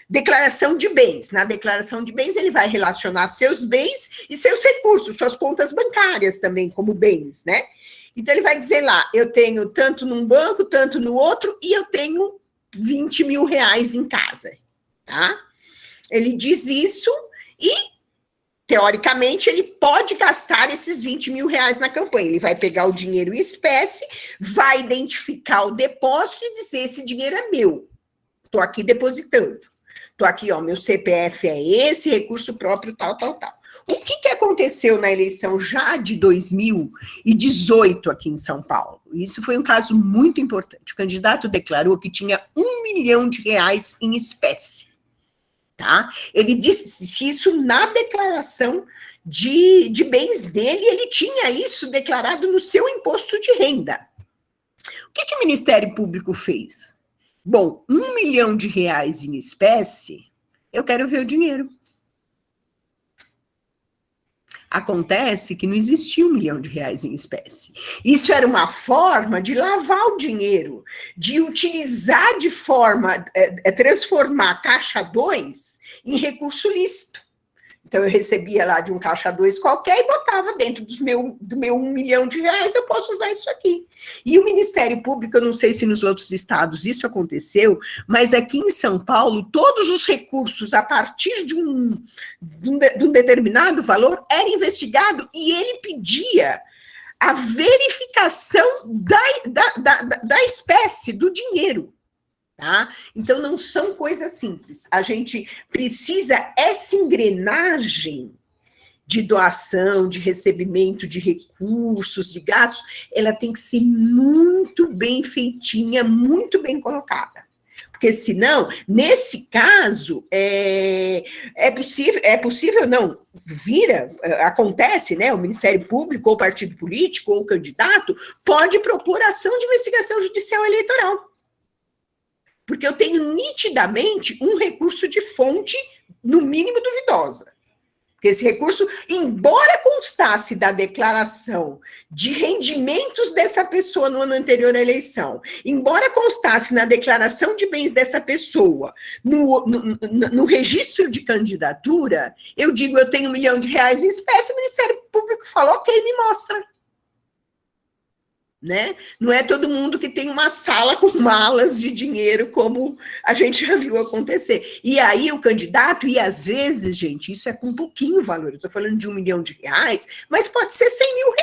declaração de bens. Na declaração de bens, ele vai relacionar seus bens e seus recursos, suas contas bancárias também, como bens, né? Então, ele vai dizer lá, eu tenho tanto num banco, tanto no outro, e eu tenho 20 mil reais em casa, tá? Ele diz isso e, teoricamente, ele pode gastar esses 20 mil reais na campanha. Ele vai pegar o dinheiro em espécie, vai identificar o depósito e dizer, esse dinheiro é meu, estou aqui depositando. Estou aqui, ó, meu CPF é esse, recurso próprio, tal, tal, tal. O que aconteceu na eleição já de 2018 aqui em São Paulo? Isso foi um caso muito importante. O candidato declarou que tinha R$1 milhão em espécie, tá? Ele disse isso na declaração de bens dele, ele tinha isso declarado no seu imposto de renda. que o Ministério Público fez? Bom, R$1 milhão em espécie, eu quero ver o dinheiro. Acontece que não existia R$1 milhão em espécie. Isso era uma forma de lavar o dinheiro, de utilizar de forma, transformar caixa 2 em recurso lícito. Então, eu recebia lá de um caixa 2 qualquer e botava dentro do meu R$1 milhão, eu posso usar isso aqui. E o Ministério Público, eu não sei se nos outros estados isso aconteceu, mas aqui em São Paulo, todos os recursos a partir de um determinado valor era investigado e ele pedia a verificação da espécie, do dinheiro. Tá? Então, não são coisas simples. A gente precisa, essa engrenagem de doação, de recebimento de recursos, de gastos, ela tem que ser muito bem feitinha, muito bem colocada. Porque, senão, nesse caso, é possível não, acontece, né? O Ministério Público, ou partido político, ou candidato, pode propor ação de investigação judicial eleitoral. Porque eu tenho nitidamente um recurso de fonte, no mínimo duvidosa. Porque esse recurso, embora constasse da declaração de rendimentos dessa pessoa no ano anterior à eleição, embora constasse na declaração de bens dessa pessoa, no registro de candidatura, eu digo, eu tenho R$1 milhão em espécie, o Ministério Público falou, ok, me mostra. Né? Não é todo mundo que tem uma sala com malas de dinheiro, como a gente já viu acontecer. E aí o candidato, e às vezes, gente, isso é com um pouquinho valor, eu estou falando de R$1 milhão, mas pode ser R$100 mil.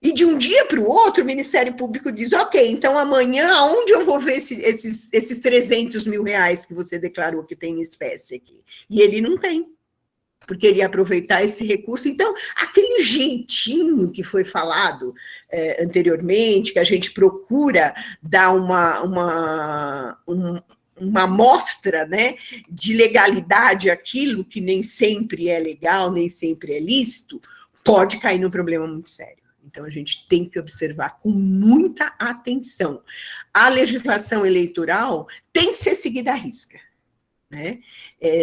E de um dia para o outro, o Ministério Público diz, ok, então amanhã, aonde eu vou ver esses R$300 mil que você declarou que tem em espécie aqui? E ele não tem. Porque ele ia aproveitar esse recurso. Então, aquele jeitinho que foi falado anteriormente, que a gente procura dar uma amostra, né, de legalidade àquilo que nem sempre é legal, nem sempre é lícito, pode cair num problema muito sério. Então, a gente tem que observar com muita atenção. A legislação eleitoral tem que ser seguida à risca. Né?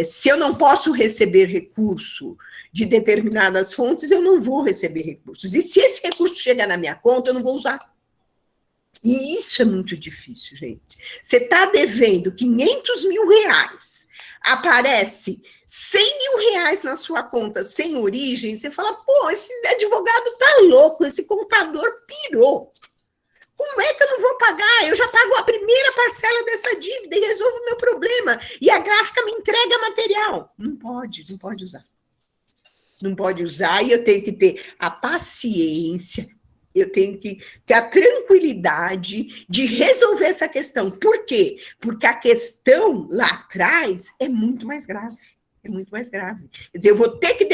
Se eu não posso receber recurso de determinadas fontes, eu não vou receber recursos. E se esse recurso chegar na minha conta, eu não vou usar. E isso é muito difícil, gente. Você está devendo R$500 mil, aparece R$100 mil na sua conta sem origem, você fala, pô, esse advogado tá louco, esse contador pirou. Como é que eu não vou pagar? Eu já pago a primeira parcela dessa dívida e resolvo o meu problema. E a gráfica me entrega material. Não pode usar. Não pode usar e eu tenho que ter a paciência, eu tenho que ter a tranquilidade de resolver essa questão. Por quê? Porque a questão lá atrás é muito mais grave. É muito mais grave. Quer dizer, eu vou ter que...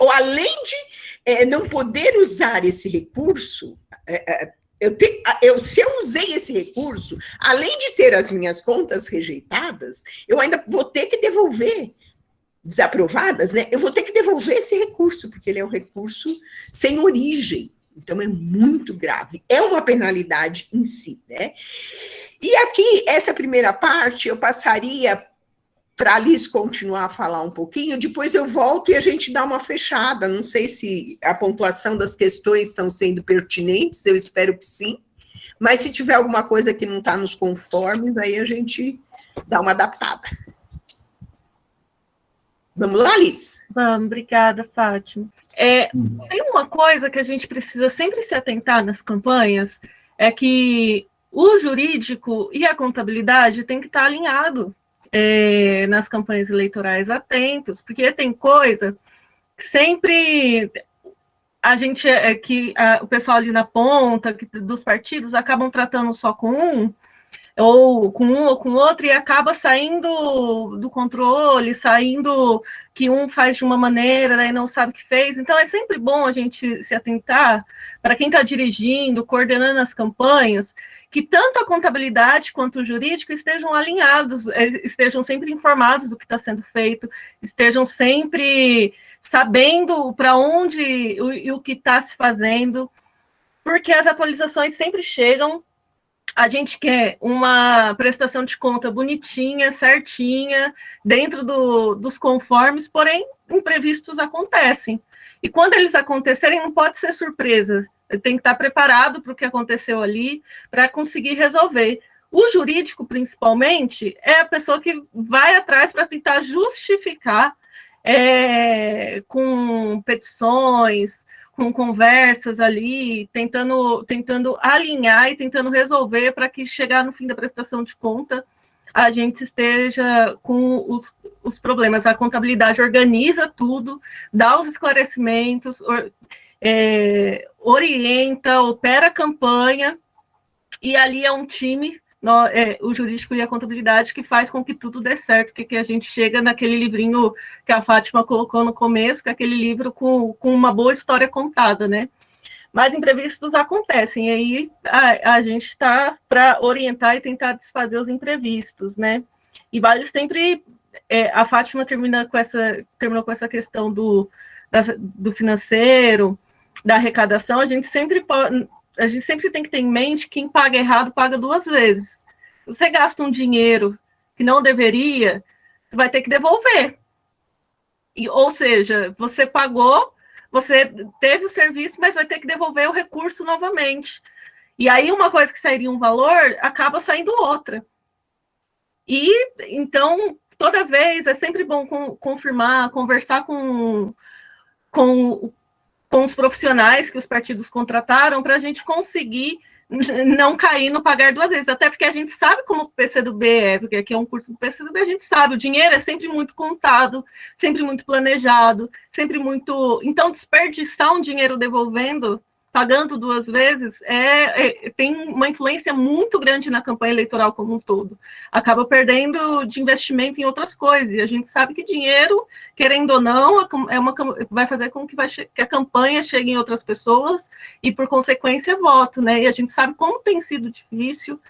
ou além de não poder usar esse recurso... se eu usei esse recurso, além de ter as minhas contas rejeitadas, eu ainda vou ter que devolver, desaprovadas, né? Eu vou ter que devolver esse recurso, porque ele é um recurso sem origem. Então, é muito grave. É uma penalidade em si, né? E aqui, essa primeira parte, eu passaria para a Liz continuar a falar um pouquinho, depois eu volto e a gente dá uma fechada. Não sei se a pontuação das questões estão sendo pertinentes, eu espero que sim, mas se tiver alguma coisa que não está nos conformes, aí a gente dá uma adaptada. Vamos lá, Liz? Vamos, obrigada, Fátima. Tem uma coisa que a gente precisa sempre se atentar nas campanhas, é que o jurídico e a contabilidade têm que estar alinhados nas campanhas eleitorais, atentos, porque tem coisa que sempre a gente, o pessoal ali na ponta dos partidos acabam tratando só com um ou com outro, e acaba saindo do controle, saindo que um faz de uma maneira, né, e não sabe o que fez. Então, é sempre bom a gente se atentar, para quem está dirigindo, coordenando as campanhas, que tanto a contabilidade quanto o jurídico estejam alinhados, estejam sempre informados do que está sendo feito, estejam sempre sabendo para onde e o que está se fazendo. porque as atualizações sempre chegam. A gente quer uma prestação de conta bonitinha, certinha, dentro dos conformes, porém, imprevistos acontecem. E quando eles acontecerem, não pode ser surpresa. Tem que estar preparado para o que aconteceu ali, para conseguir resolver. O jurídico, principalmente, é a pessoa que vai atrás para tentar justificar com petições, com conversas ali, tentando alinhar e tentando resolver para que chegar no fim da prestação de conta a gente esteja com os problemas. A contabilidade organiza tudo, dá os esclarecimentos, orienta, opera a campanha, e ali é um time, o jurídico e a contabilidade, que faz com que tudo dê certo, que a gente chega naquele livrinho que a Fátima colocou no começo, que é aquele livro com uma boa história contada, né? Mas imprevistos acontecem, e aí a gente está para orientar e tentar desfazer os imprevistos, né? E vale sempre, a Fátima terminou com essa questão do financeiro, da arrecadação. A gente sempre tem que ter em mente que quem paga errado paga duas vezes. Se você gasta um dinheiro que não deveria, você vai ter que devolver. Ou seja, você pagou, você teve o serviço, mas vai ter que devolver o recurso novamente. E aí uma coisa que sairia um valor, acaba saindo outra. E, então, toda vez é sempre bom confirmar, conversar com os profissionais que os partidos contrataram, para a gente conseguir não cair no pagar duas vezes, até porque a gente sabe como o PCdoB porque aqui é um curso do PCdoB, a gente sabe, o dinheiro é sempre muito contado, sempre muito planejado, sempre muito... Então, desperdiçar um dinheiro devolvendo, pagando duas vezes, tem uma influência muito grande na campanha eleitoral como um todo. Acaba perdendo de investimento em outras coisas, e a gente sabe que dinheiro, querendo ou não, vai fazer com que a campanha chegue em outras pessoas, e por consequência, voto, né? E a gente sabe como tem sido difícil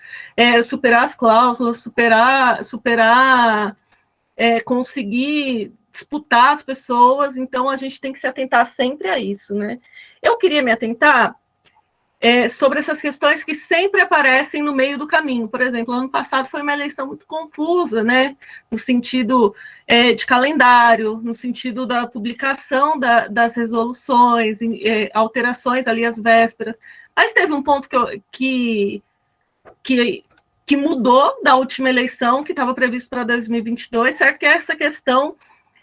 superar as cláusulas, conseguir disputar as pessoas, então a gente tem que se atentar sempre a isso, né? Eu queria me atentar sobre essas questões que sempre aparecem no meio do caminho. Por exemplo, ano passado foi uma eleição muito confusa, né? No sentido de calendário, no sentido da publicação das resoluções, alterações ali às vésperas. Mas teve um ponto que mudou da última eleição, que estava previsto para 2022, certo? Que é essa questão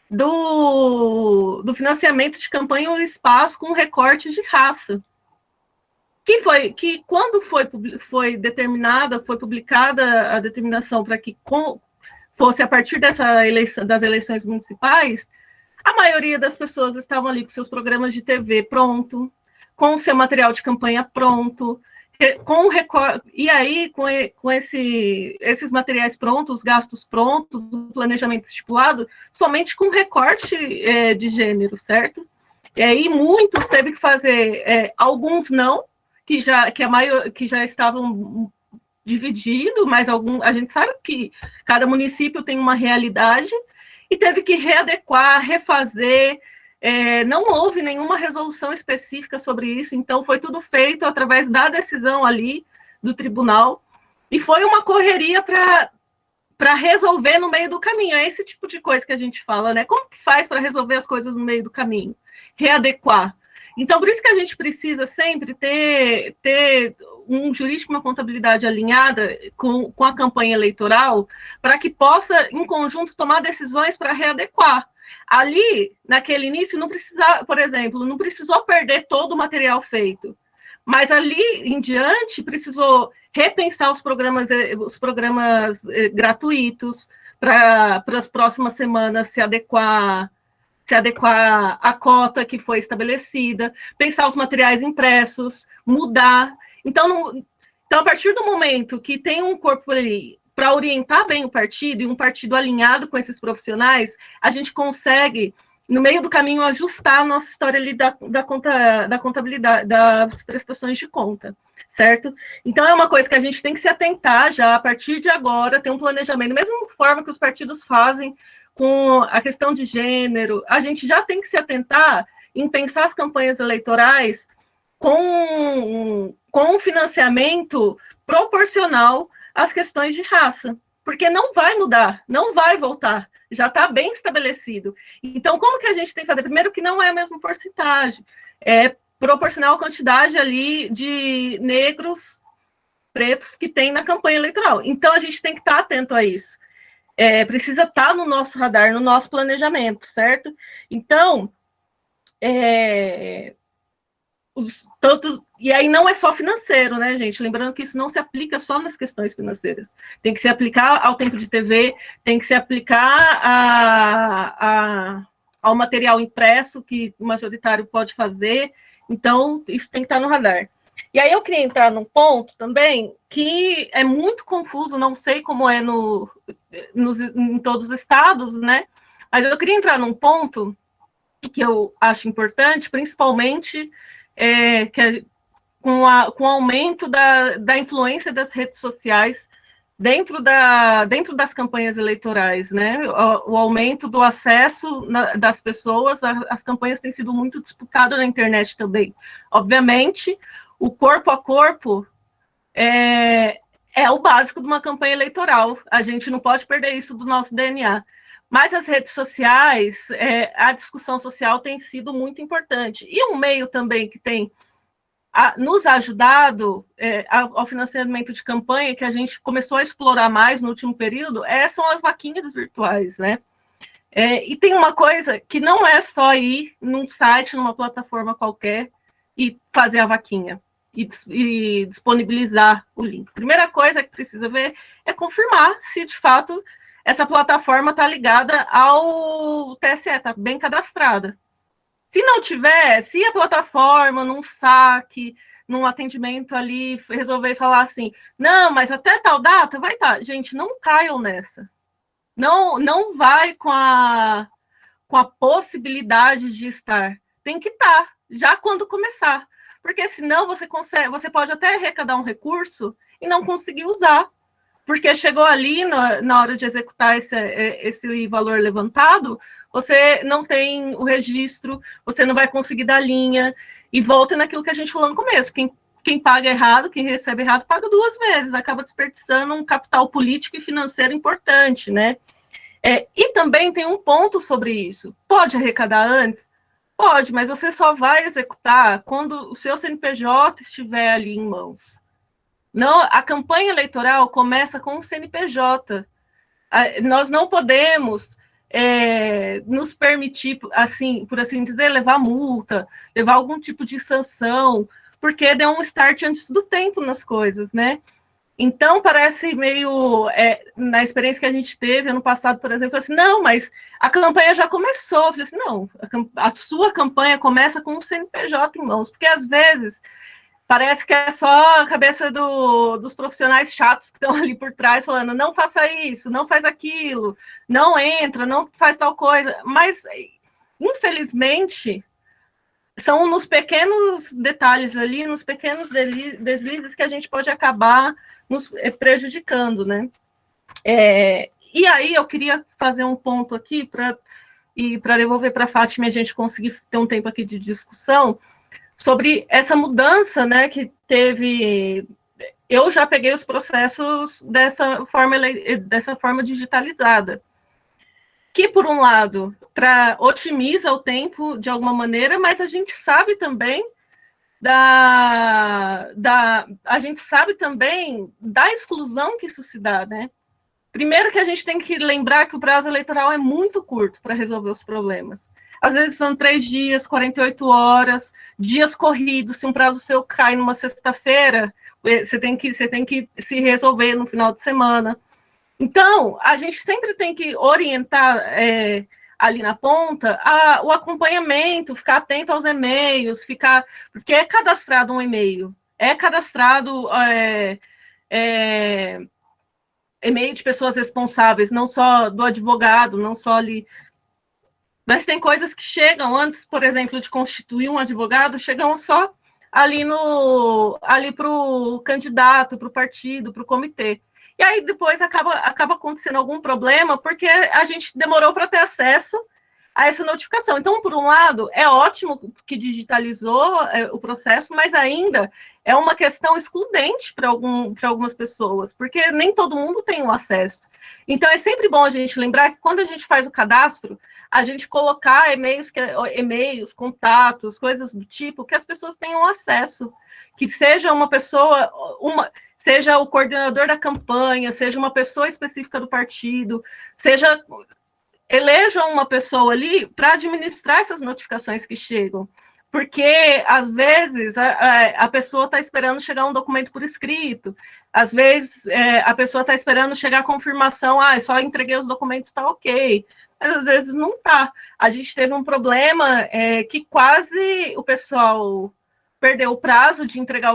do financiamento de campanha ou espaço com recorte de raça. Que quando foi publicada a determinação para que fosse a partir das eleições municipais, a maioria das pessoas estavam ali com seus programas de TV pronto, com o seu material de campanha pronto, e aí, com esses materiais prontos, gastos prontos, o planejamento estipulado, somente com recorte de gênero, certo? E aí, muitos teve que fazer, alguns não, que já estavam divididos, mas a gente sabe que cada município tem uma realidade, e teve que readequar, refazer. Não houve nenhuma resolução específica sobre isso, então foi tudo feito através da decisão ali do tribunal, e foi uma correria para resolver no meio do caminho. É esse tipo de coisa que a gente fala, né? Como que faz para resolver as coisas no meio do caminho? Readequar. Então, por isso que a gente precisa sempre ter um jurídico, uma contabilidade alinhada com a campanha eleitoral, para que possa, em conjunto, tomar decisões para readequar. Ali, naquele início, não precisava, por exemplo, não precisou perder todo o material feito, mas ali em diante precisou repensar os programas gratuitos para as próximas semanas se adequar à cota que foi estabelecida, pensar os materiais impressos, mudar. Então, a partir do momento que tem um corpo ali para orientar bem o partido, e um partido alinhado com esses profissionais, a gente consegue, no meio do caminho, ajustar a nossa história ali da contabilidade, das prestações de conta, certo? Então, é uma coisa que a gente tem que se atentar já, a partir de agora, ter um planejamento, da mesma forma que os partidos fazem com a questão de gênero, a gente já tem que se atentar em pensar as campanhas eleitorais com um financiamento proporcional às questões de raça, porque não vai mudar, não vai voltar, já está bem estabelecido. Então, como que a gente tem que fazer? Primeiro que não é a mesma porcentagem, é proporcional à quantidade ali de negros, pretos que tem na campanha eleitoral. Então, a gente tem que estar atento a isso. Precisa estar no nosso radar, no nosso planejamento, certo? Então, e aí não é só financeiro, né, gente? Lembrando que isso não se aplica só nas questões financeiras. Tem que se aplicar ao tempo de TV, tem que se aplicar ao material impresso que o majoritário pode fazer. Então, isso tem que estar no radar. E aí eu queria entrar num ponto também que é muito confuso, não sei como é em todos os estados, né? Mas eu queria entrar num ponto que eu acho importante, principalmente com o aumento da influência das redes sociais dentro das campanhas eleitorais, né? O aumento do acesso das pessoas, as campanhas têm sido muito disputadas na internet também. Obviamente, o corpo a corpo é o básico de uma campanha eleitoral. A gente não pode perder isso do nosso DNA. Mas as redes sociais, a discussão social tem sido muito importante. E um meio também que tem nos ajudado ao financiamento de campanha, que a gente começou a explorar mais no último período, são as vaquinhas virtuais, né? E tem uma coisa que não é só ir num site, numa plataforma qualquer, e fazer a vaquinha, e disponibilizar o link. Primeira coisa que precisa ver é confirmar se, de fato, essa plataforma está ligada ao TSE, está bem cadastrada. Se não tiver, se a plataforma, num saque, num atendimento ali, resolver falar assim, não, mas até tal data vai estar. Gente, não caiam nessa. Não vai com a possibilidade de estar. Tem que estar, já quando começar. Porque senão você pode até arrecadar um recurso e não conseguir usar. Porque chegou ali, na hora de executar esse valor levantado, você não tem o registro, você não vai conseguir dar linha, e volta naquilo que a gente falou no começo, quem paga errado, quem recebe errado, paga duas vezes, acaba desperdiçando um capital político e financeiro importante, né? E também tem um ponto sobre isso, pode arrecadar antes? Pode, mas você só vai executar quando o seu CNPJ estiver ali em mãos. Não, a campanha eleitoral começa com o CNPJ. Nós não podemos nos permitir, assim, por assim dizer, levar multa, levar algum tipo de sanção, porque deu um start antes do tempo nas coisas, né? Então, parece meio, na experiência que a gente teve ano passado, por exemplo, assim, não, mas a campanha já começou. Eu falei assim, não, a sua campanha começa com o CNPJ em mãos, porque às vezes parece que é só a cabeça dos profissionais chatos que estão ali por trás falando, não faça isso, não faz aquilo, não entra, não faz tal coisa. Mas, infelizmente, são nos pequenos detalhes ali, nos pequenos deslizes que a gente pode acabar nos prejudicando, né? E aí eu queria fazer um ponto aqui para devolver para a Fátima e a gente conseguir ter um tempo aqui de discussão, sobre essa mudança, né, que teve. Eu já peguei os processos dessa forma digitalizada, que, por um lado, otimiza o tempo de alguma maneira, mas a gente sabe também da exclusão que isso se dá, né? Primeiro que a gente tem que lembrar que o prazo eleitoral é muito curto para resolver os problemas. Às vezes são 3 dias, 48 horas, dias corridos. Se um prazo seu cai numa sexta-feira, você tem que se resolver no final de semana. Então, a gente sempre tem que orientar ali na ponta o acompanhamento, ficar atento aos e-mails, porque é cadastrado um e-mail, é cadastrado e-mail de pessoas responsáveis, não só do advogado, não só ali. Mas tem coisas que chegam antes, por exemplo, de constituir um advogado, chegam só ali para o candidato, para o partido, para o comitê. E aí depois acaba acontecendo algum problema, porque a gente demorou para ter acesso a essa notificação. Então, por um lado, é ótimo que digitalizou o processo, mas ainda é uma questão excludente para algumas pessoas, porque nem todo mundo tem o acesso. Então, é sempre bom a gente lembrar que quando a gente faz o cadastro, a gente colocar e-mails, contatos, coisas do tipo, que as pessoas tenham acesso, que seja uma pessoa, seja o coordenador da campanha, seja uma pessoa específica do partido, elejam uma pessoa ali para administrar essas notificações que chegam. Porque, às vezes, a pessoa está esperando chegar um documento por escrito, às vezes, a pessoa está esperando chegar a confirmação, só entreguei os documentos, está ok, mas às vezes não está. A gente teve um problema que quase o pessoal perdeu o prazo de entregar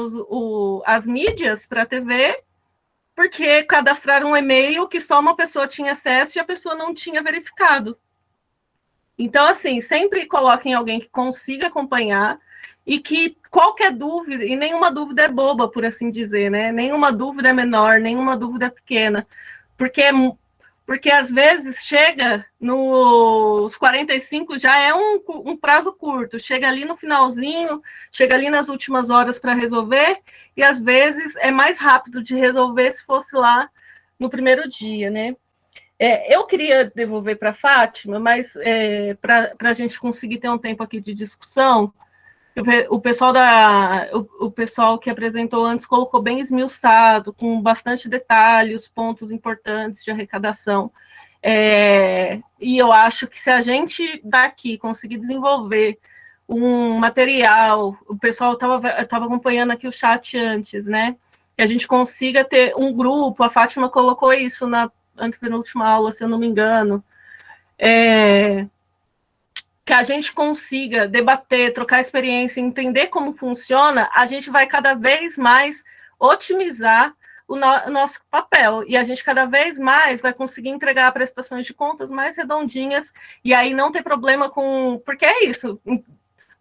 as mídias para a TV, porque cadastraram um e-mail que só uma pessoa tinha acesso e a pessoa não tinha verificado. Então, assim, sempre coloquem alguém que consiga acompanhar e que qualquer dúvida, e nenhuma dúvida é boba, por assim dizer, né? Nenhuma dúvida é menor, nenhuma dúvida é pequena, porque às vezes chega nos 45, já é um prazo curto, chega ali no finalzinho, chega ali nas últimas horas para resolver, e às vezes é mais rápido de resolver se fosse lá no primeiro dia, né? Eu queria devolver para a Fátima, mas para a gente conseguir ter um tempo aqui de discussão, o pessoal que apresentou antes colocou bem esmiuçado, com bastante detalhe, os pontos importantes de arrecadação. E eu acho que se a gente daqui conseguir desenvolver um material, o pessoal estava acompanhando aqui o chat antes, né? Que a gente consiga ter um grupo, a Fátima colocou isso na antepenúltima aula, se eu não me engano, que a gente consiga debater, trocar experiência, entender como funciona, a gente vai cada vez mais otimizar o nosso papel, e a gente cada vez mais vai conseguir entregar prestações de contas mais redondinhas, e aí não ter problema porque é isso,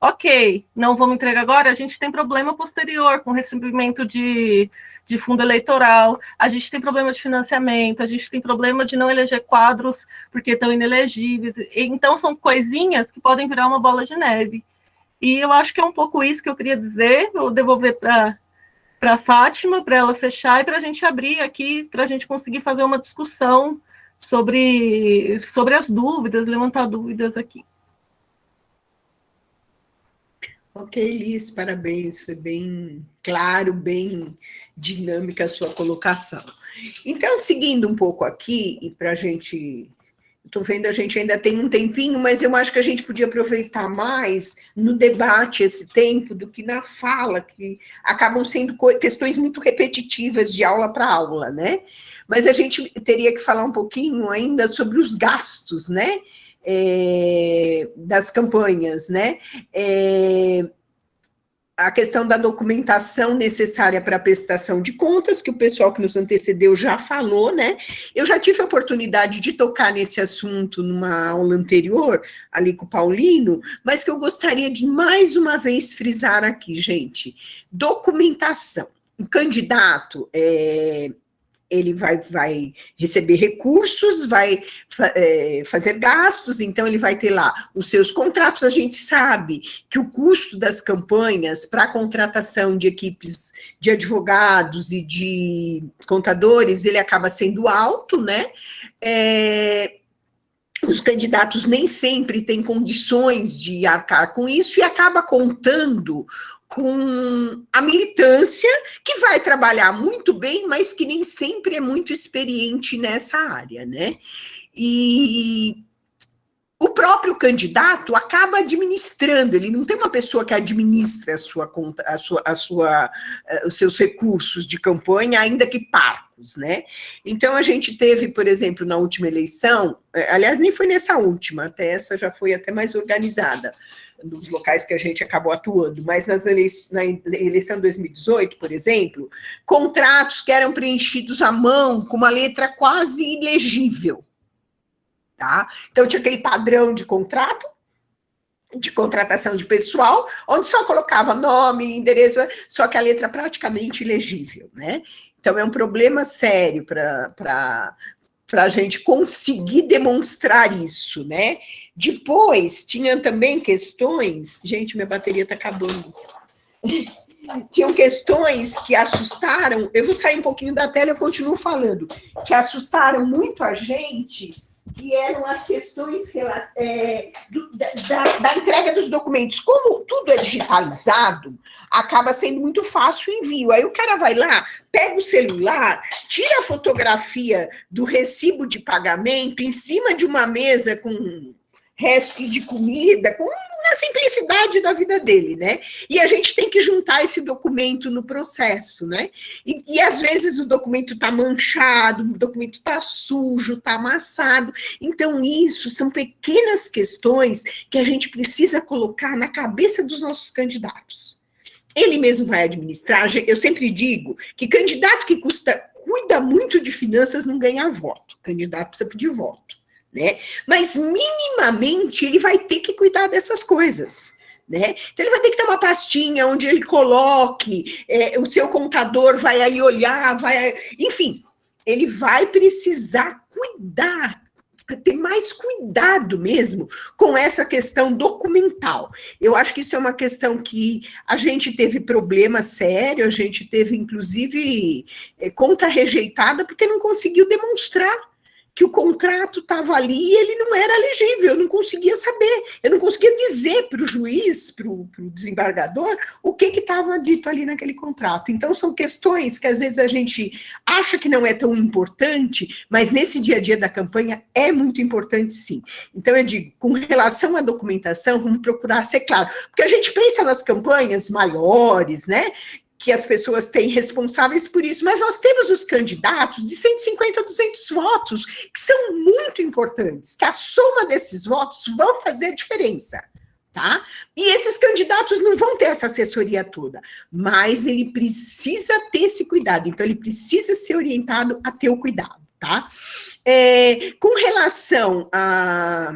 ok, não vamos entregar agora, a gente tem problema posterior, com recebimento de fundo eleitoral, a gente tem problema de financiamento, a gente tem problema de não eleger quadros porque estão inelegíveis, então são coisinhas que podem virar uma bola de neve. E eu acho que é um pouco isso que eu queria dizer, vou devolver para a Fátima, para ela fechar, e para a gente abrir aqui, para a gente conseguir fazer uma discussão sobre as dúvidas, levantar dúvidas aqui. Ok, Liz, parabéns, foi bem claro, bem dinâmica a sua colocação. Então, seguindo um pouco aqui, e para a gente, estou vendo, a gente ainda tem um tempinho, mas eu acho que a gente podia aproveitar mais no debate esse tempo do que na fala, que acabam sendo questões muito repetitivas de aula para aula, né? Mas a gente teria que falar um pouquinho ainda sobre os gastos, né? Das campanhas, né? A questão da documentação necessária para a prestação de contas, que o pessoal que nos antecedeu já falou, né? Eu já tive a oportunidade de tocar nesse assunto numa aula anterior, ali com o Paulino, mas que eu gostaria de mais uma vez frisar aqui, gente. Documentação. O candidato ele vai receber recursos, vai fazer gastos, então ele vai ter lá os seus contratos. A gente sabe que o custo das campanhas para a contratação de equipes de advogados e de contadores, ele acaba sendo alto, né? Os candidatos nem sempre têm condições de arcar com isso e acaba contando com a militância, que vai trabalhar muito bem, mas que nem sempre é muito experiente nessa área, né? E o próprio candidato acaba administrando, ele não tem uma pessoa que administra os seus recursos de campanha, ainda que parcos, né? Então, a gente teve, por exemplo, na última eleição, aliás, nem foi nessa última, até essa já foi até mais organizada, dos locais que a gente acabou atuando, mas na eleição de 2018, por exemplo, contratos que eram preenchidos à mão com uma letra quase ilegível, tá? Então, tinha aquele padrão de contrato, de contratação de pessoal, onde só colocava nome, endereço, só que a letra praticamente ilegível, né? Então, é um problema sério para para a gente conseguir demonstrar isso, né? Depois, tinha também questões... Gente, minha bateria está acabando. Tinham questões que assustaram... Eu vou sair um pouquinho da tela e eu continuo falando. Que assustaram muito a gente... que eram as questões da entrega dos documentos. Como tudo é digitalizado, acaba sendo muito fácil o envio. Aí o cara vai lá, pega o celular, tira a fotografia do recibo de pagamento em cima de uma mesa com restos de comida, com a simplicidade da vida dele, né? E a gente tem que juntar esse documento no processo, né? E às vezes o documento está manchado, o documento está sujo, está amassado. Então, isso são pequenas questões que a gente precisa colocar na cabeça dos nossos candidatos. Ele mesmo vai administrar. Eu sempre digo que candidato que cuida muito de finanças não ganha voto. Candidato precisa pedir voto. Né? Mas minimamente ele vai ter que cuidar dessas coisas, né? Então ele vai ter que ter uma pastinha onde ele coloque, o seu contador vai ali olhar, enfim, ele vai precisar cuidar, ter mais cuidado mesmo com essa questão documental. Eu acho que isso é uma questão que a gente teve problema sério, a gente teve inclusive conta rejeitada porque não conseguiu demonstrar que o contrato estava ali e ele não era legível, eu não conseguia saber, eu não conseguia dizer para o juiz, para o desembargador, o que estava dito ali naquele contrato. Então, são questões que às vezes a gente acha que não é tão importante, mas nesse dia a dia da campanha é muito importante sim. Então, eu digo, com relação à documentação, vamos procurar ser claro, porque a gente pensa nas campanhas maiores, né, que as pessoas têm responsáveis por isso, mas nós temos os candidatos de 150 a 200 votos, que são muito importantes, que a soma desses votos vão fazer diferença, tá? E esses candidatos não vão ter essa assessoria toda, mas ele precisa ter esse cuidado, então ele precisa ser orientado a ter o cuidado, tá? Com relação a...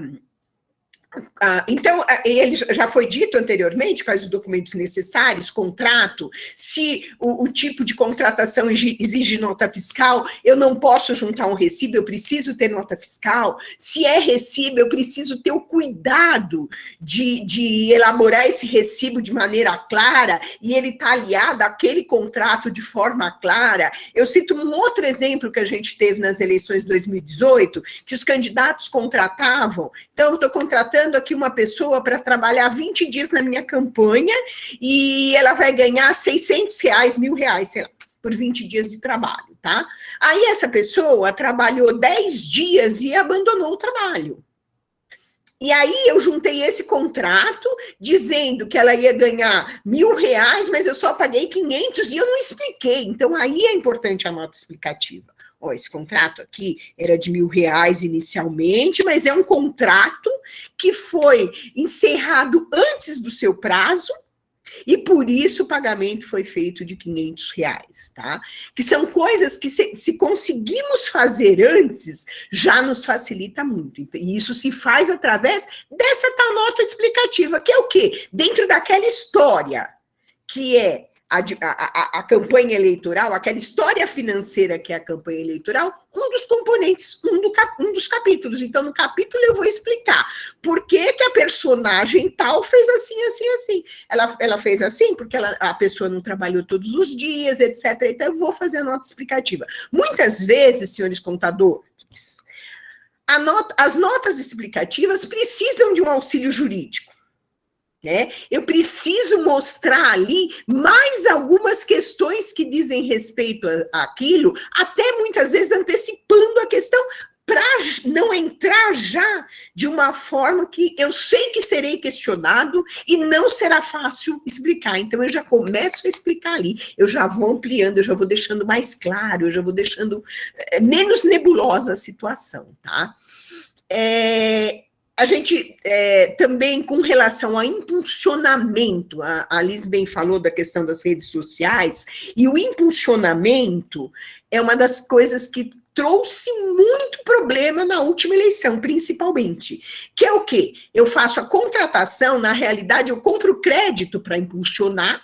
Então, ele já foi dito anteriormente quais os documentos necessários, contrato, se o tipo de contratação exige nota fiscal, eu não posso juntar um recibo, eu preciso ter nota fiscal, se é recibo, eu preciso ter o cuidado de elaborar esse recibo de maneira clara, e ele está aliado àquele contrato de forma clara. Eu cito um outro exemplo que a gente teve nas eleições de 2018, que os candidatos contratavam, então eu estou contratando aqui uma pessoa para trabalhar 20 dias na minha campanha e ela vai ganhar R$600, R$1.000, sei lá, por 20 dias de trabalho, tá? Aí essa pessoa trabalhou 10 dias e abandonou o trabalho. E aí eu juntei esse contrato dizendo que ela ia ganhar R$1.000, mas eu só paguei 500 e eu não expliquei. Então aí é importante a nota explicativa. Ó, esse contrato aqui era de R$1.000 inicialmente, mas é um contrato que foi encerrado antes do seu prazo e por isso o pagamento foi feito de R$500, tá? Que são coisas que se conseguimos fazer antes, já nos facilita muito. E isso se faz através dessa tal nota explicativa, que é o quê? Dentro daquela história que é a campanha eleitoral, aquela história financeira que é a campanha eleitoral, um dos componentes, um dos capítulos. Então, no capítulo eu vou explicar por que a personagem tal fez assim, assim, assim. Ela fez assim porque a pessoa não trabalhou todos os dias, etc. Então, eu vou fazer a nota explicativa. Muitas vezes, senhores contadores, as notas explicativas precisam de um auxílio jurídico. Né? Eu preciso mostrar ali mais algumas questões que dizem respeito àquilo, até muitas vezes antecipando a questão, para não entrar já de uma forma que eu sei que serei questionado e não será fácil explicar. Então, eu já começo a explicar ali, eu já vou ampliando, eu já vou deixando mais claro, eu já vou deixando menos nebulosa a situação, tá? A gente também, com relação ao impulsionamento, a Liz bem falou da questão das redes sociais, e o impulsionamento é uma das coisas que trouxe muito problema na última eleição, principalmente, que é o quê? Eu faço a contratação, na realidade, eu compro crédito para impulsionar,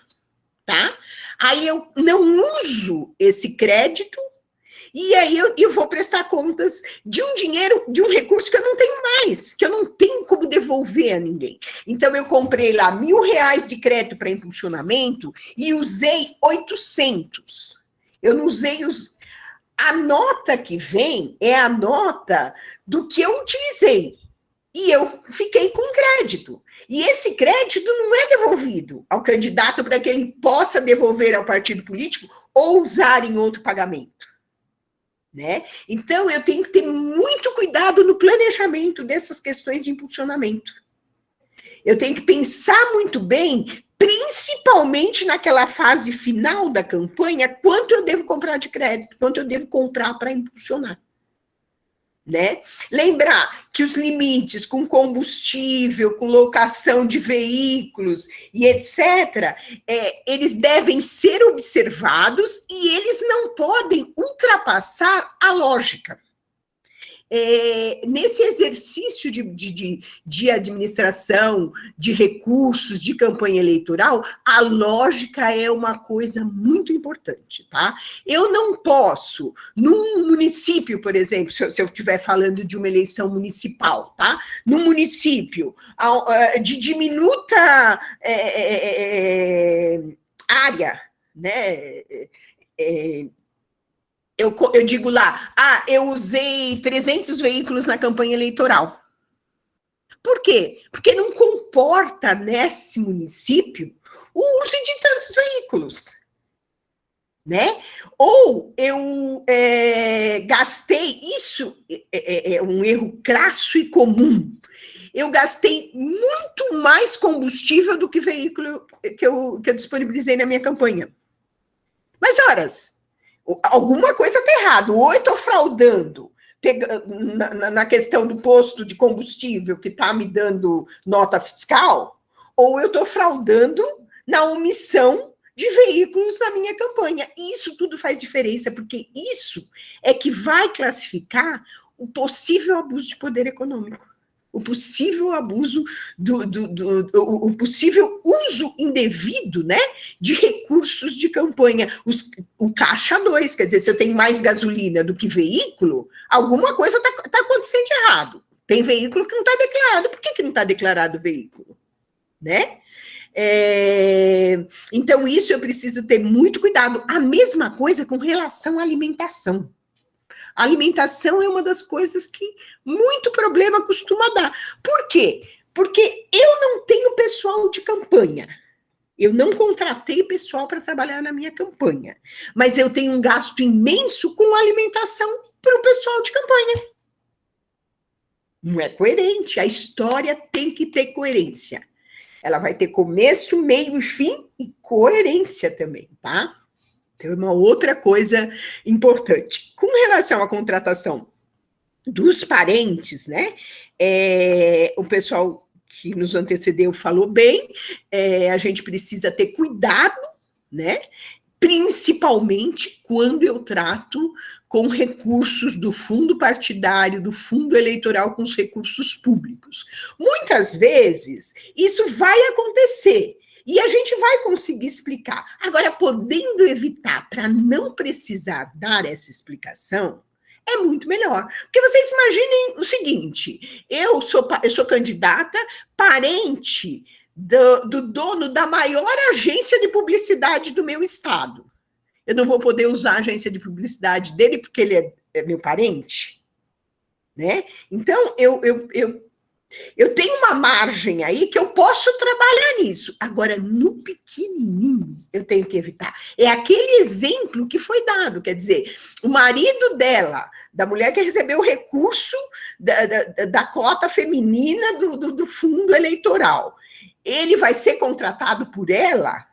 tá? Aí eu não uso esse crédito, E aí eu vou prestar contas de um dinheiro, de um recurso que eu não tenho mais, que eu não tenho como devolver a ninguém. Então, eu comprei lá R$1.000 de crédito para impulsionamento e usei 800. Eu não usei A nota que vem é a nota do que eu utilizei. E eu fiquei com crédito. E esse crédito não é devolvido ao candidato para que ele possa devolver ao partido político ou usar em outro pagamento. Né? Então, eu tenho que ter muito cuidado no planejamento dessas questões de impulsionamento. Eu tenho que pensar muito bem, principalmente naquela fase final da campanha, quanto eu devo comprar de crédito, quanto eu devo comprar para impulsionar. Né? Lembrar que os limites com combustível, com locação de veículos e etc., eles devem ser observados e eles não podem ultrapassar a lógica. Nesse exercício de administração, de recursos, de campanha eleitoral, a lógica é uma coisa muito importante, tá? Eu não posso, num município, por exemplo, se eu estiver falando de uma eleição municipal, tá? Num município de diminuta área, né? Eu digo lá, eu usei 300 veículos na campanha eleitoral. Por quê? Porque não comporta nesse município o uso de tantos veículos. Né? Ou eu gastei, isso é um erro crasso e comum, eu gastei muito mais combustível do que veículo que eu disponibilizei na minha campanha. Mas, horas, alguma coisa está errada, ou eu estou fraudando na questão do posto de combustível que está me dando nota fiscal, ou eu estou fraudando na omissão de veículos na minha campanha. E isso tudo faz diferença, porque isso é que vai classificar o possível abuso de poder econômico, o possível abuso, o possível uso indevido, né, de recursos de campanha. O caixa 2, quer dizer, se eu tenho mais gasolina do que veículo, alguma coisa está acontecendo de errado. Tem veículo que não está declarado. Por que não está declarado o veículo? Né? Então, isso eu preciso ter muito cuidado. A mesma coisa com relação à alimentação. A alimentação é uma das coisas que muito problema costuma dar. Por quê? Porque eu não tenho pessoal de campanha. Eu não contratei pessoal para trabalhar na minha campanha. Mas eu tenho um gasto imenso com alimentação para o pessoal de campanha. Não é coerente. A história tem que ter coerência. Ela vai ter começo, meio e fim e coerência também, tá? Então, é uma outra coisa importante. Com relação à contratação dos parentes, né? O pessoal que nos antecedeu falou bem, a gente precisa ter cuidado, né? Principalmente quando eu trato com recursos do fundo partidário, do fundo eleitoral, com os recursos públicos. Muitas vezes, isso vai acontecer. E a gente vai conseguir explicar. Agora, podendo evitar para não precisar dar essa explicação, é muito melhor. Porque vocês imaginem o seguinte, eu sou candidata, parente do dono da maior agência de publicidade do meu estado. Eu não vou poder usar a agência de publicidade dele porque ele é meu parente? Né? Então, eu tenho uma margem aí que eu posso trabalhar nisso. Agora, no pequenininho, eu tenho que evitar. É aquele exemplo que foi dado, quer dizer, o marido dela, da mulher que recebeu o recurso da cota feminina do fundo eleitoral, ele vai ser contratado por ela?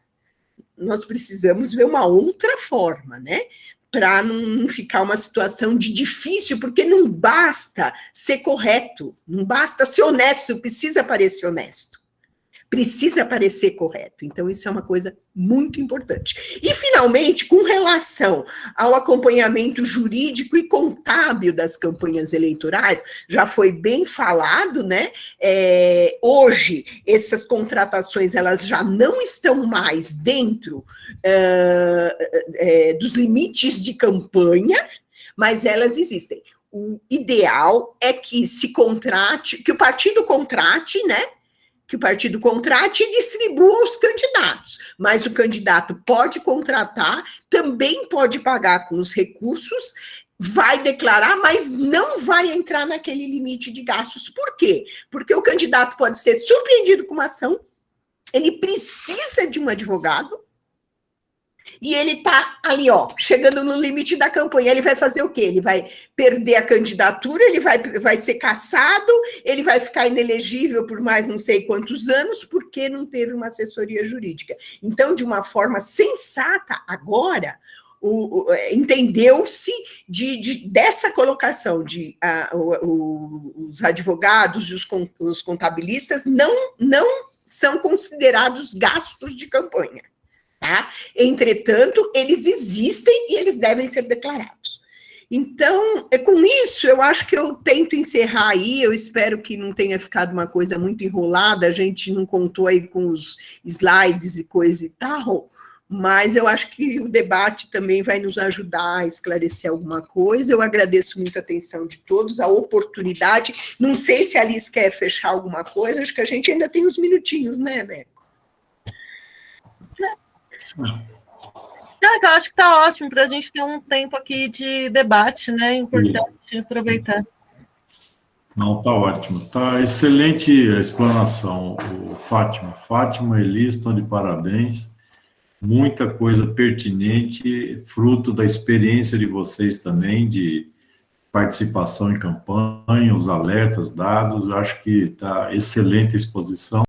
Nós precisamos ver uma outra forma, né? Para não ficar uma situação de difícil, porque não basta ser correto, não basta ser honesto, precisa parecer honesto, precisa parecer correto. Então, isso é uma coisa muito importante. E, finalmente, com relação ao acompanhamento jurídico e contábil das campanhas eleitorais, já foi bem falado, né? Hoje, essas contratações, elas já não estão mais dentro dos limites de campanha, mas elas existem. O ideal é que se contrate, que o partido contrate, né? Que o partido contrate e distribua os candidatos, mas o candidato pode contratar, também pode pagar com os recursos, vai declarar, mas não vai entrar naquele limite de gastos. Por quê? Porque o candidato pode ser surpreendido com uma ação, ele precisa de um advogado, e ele está ali, ó, chegando no limite da campanha. Ele vai fazer o quê? Ele vai perder a candidatura, ele vai ser cassado, ele vai ficar inelegível por mais não sei quantos anos, porque não teve uma assessoria jurídica. Então, de uma forma sensata, agora, entendeu-se dessa colocação de os advogados e os contabilistas não são considerados gastos de campanha. Tá? Entretanto, eles existem e eles devem ser declarados. Então, com isso, eu acho que eu tento encerrar aí, eu espero que não tenha ficado uma coisa muito enrolada, a gente não contou aí com os slides e coisa e tal, mas eu acho que o debate também vai nos ajudar a esclarecer alguma coisa. Eu agradeço muito a atenção de todos, a oportunidade. Não sei se a Alice quer fechar alguma coisa, acho que a gente ainda tem uns minutinhos, né, Beco? Eu acho que está ótimo para a gente ter um tempo aqui de debate, né? Importante aproveitar. Não, está ótimo. Está excelente a explanação, Fátima. Fátima e Elis estão de parabéns. Muita coisa pertinente, fruto da experiência de vocês também, de participação em campanha, os alertas dados. Acho que está excelente a exposição.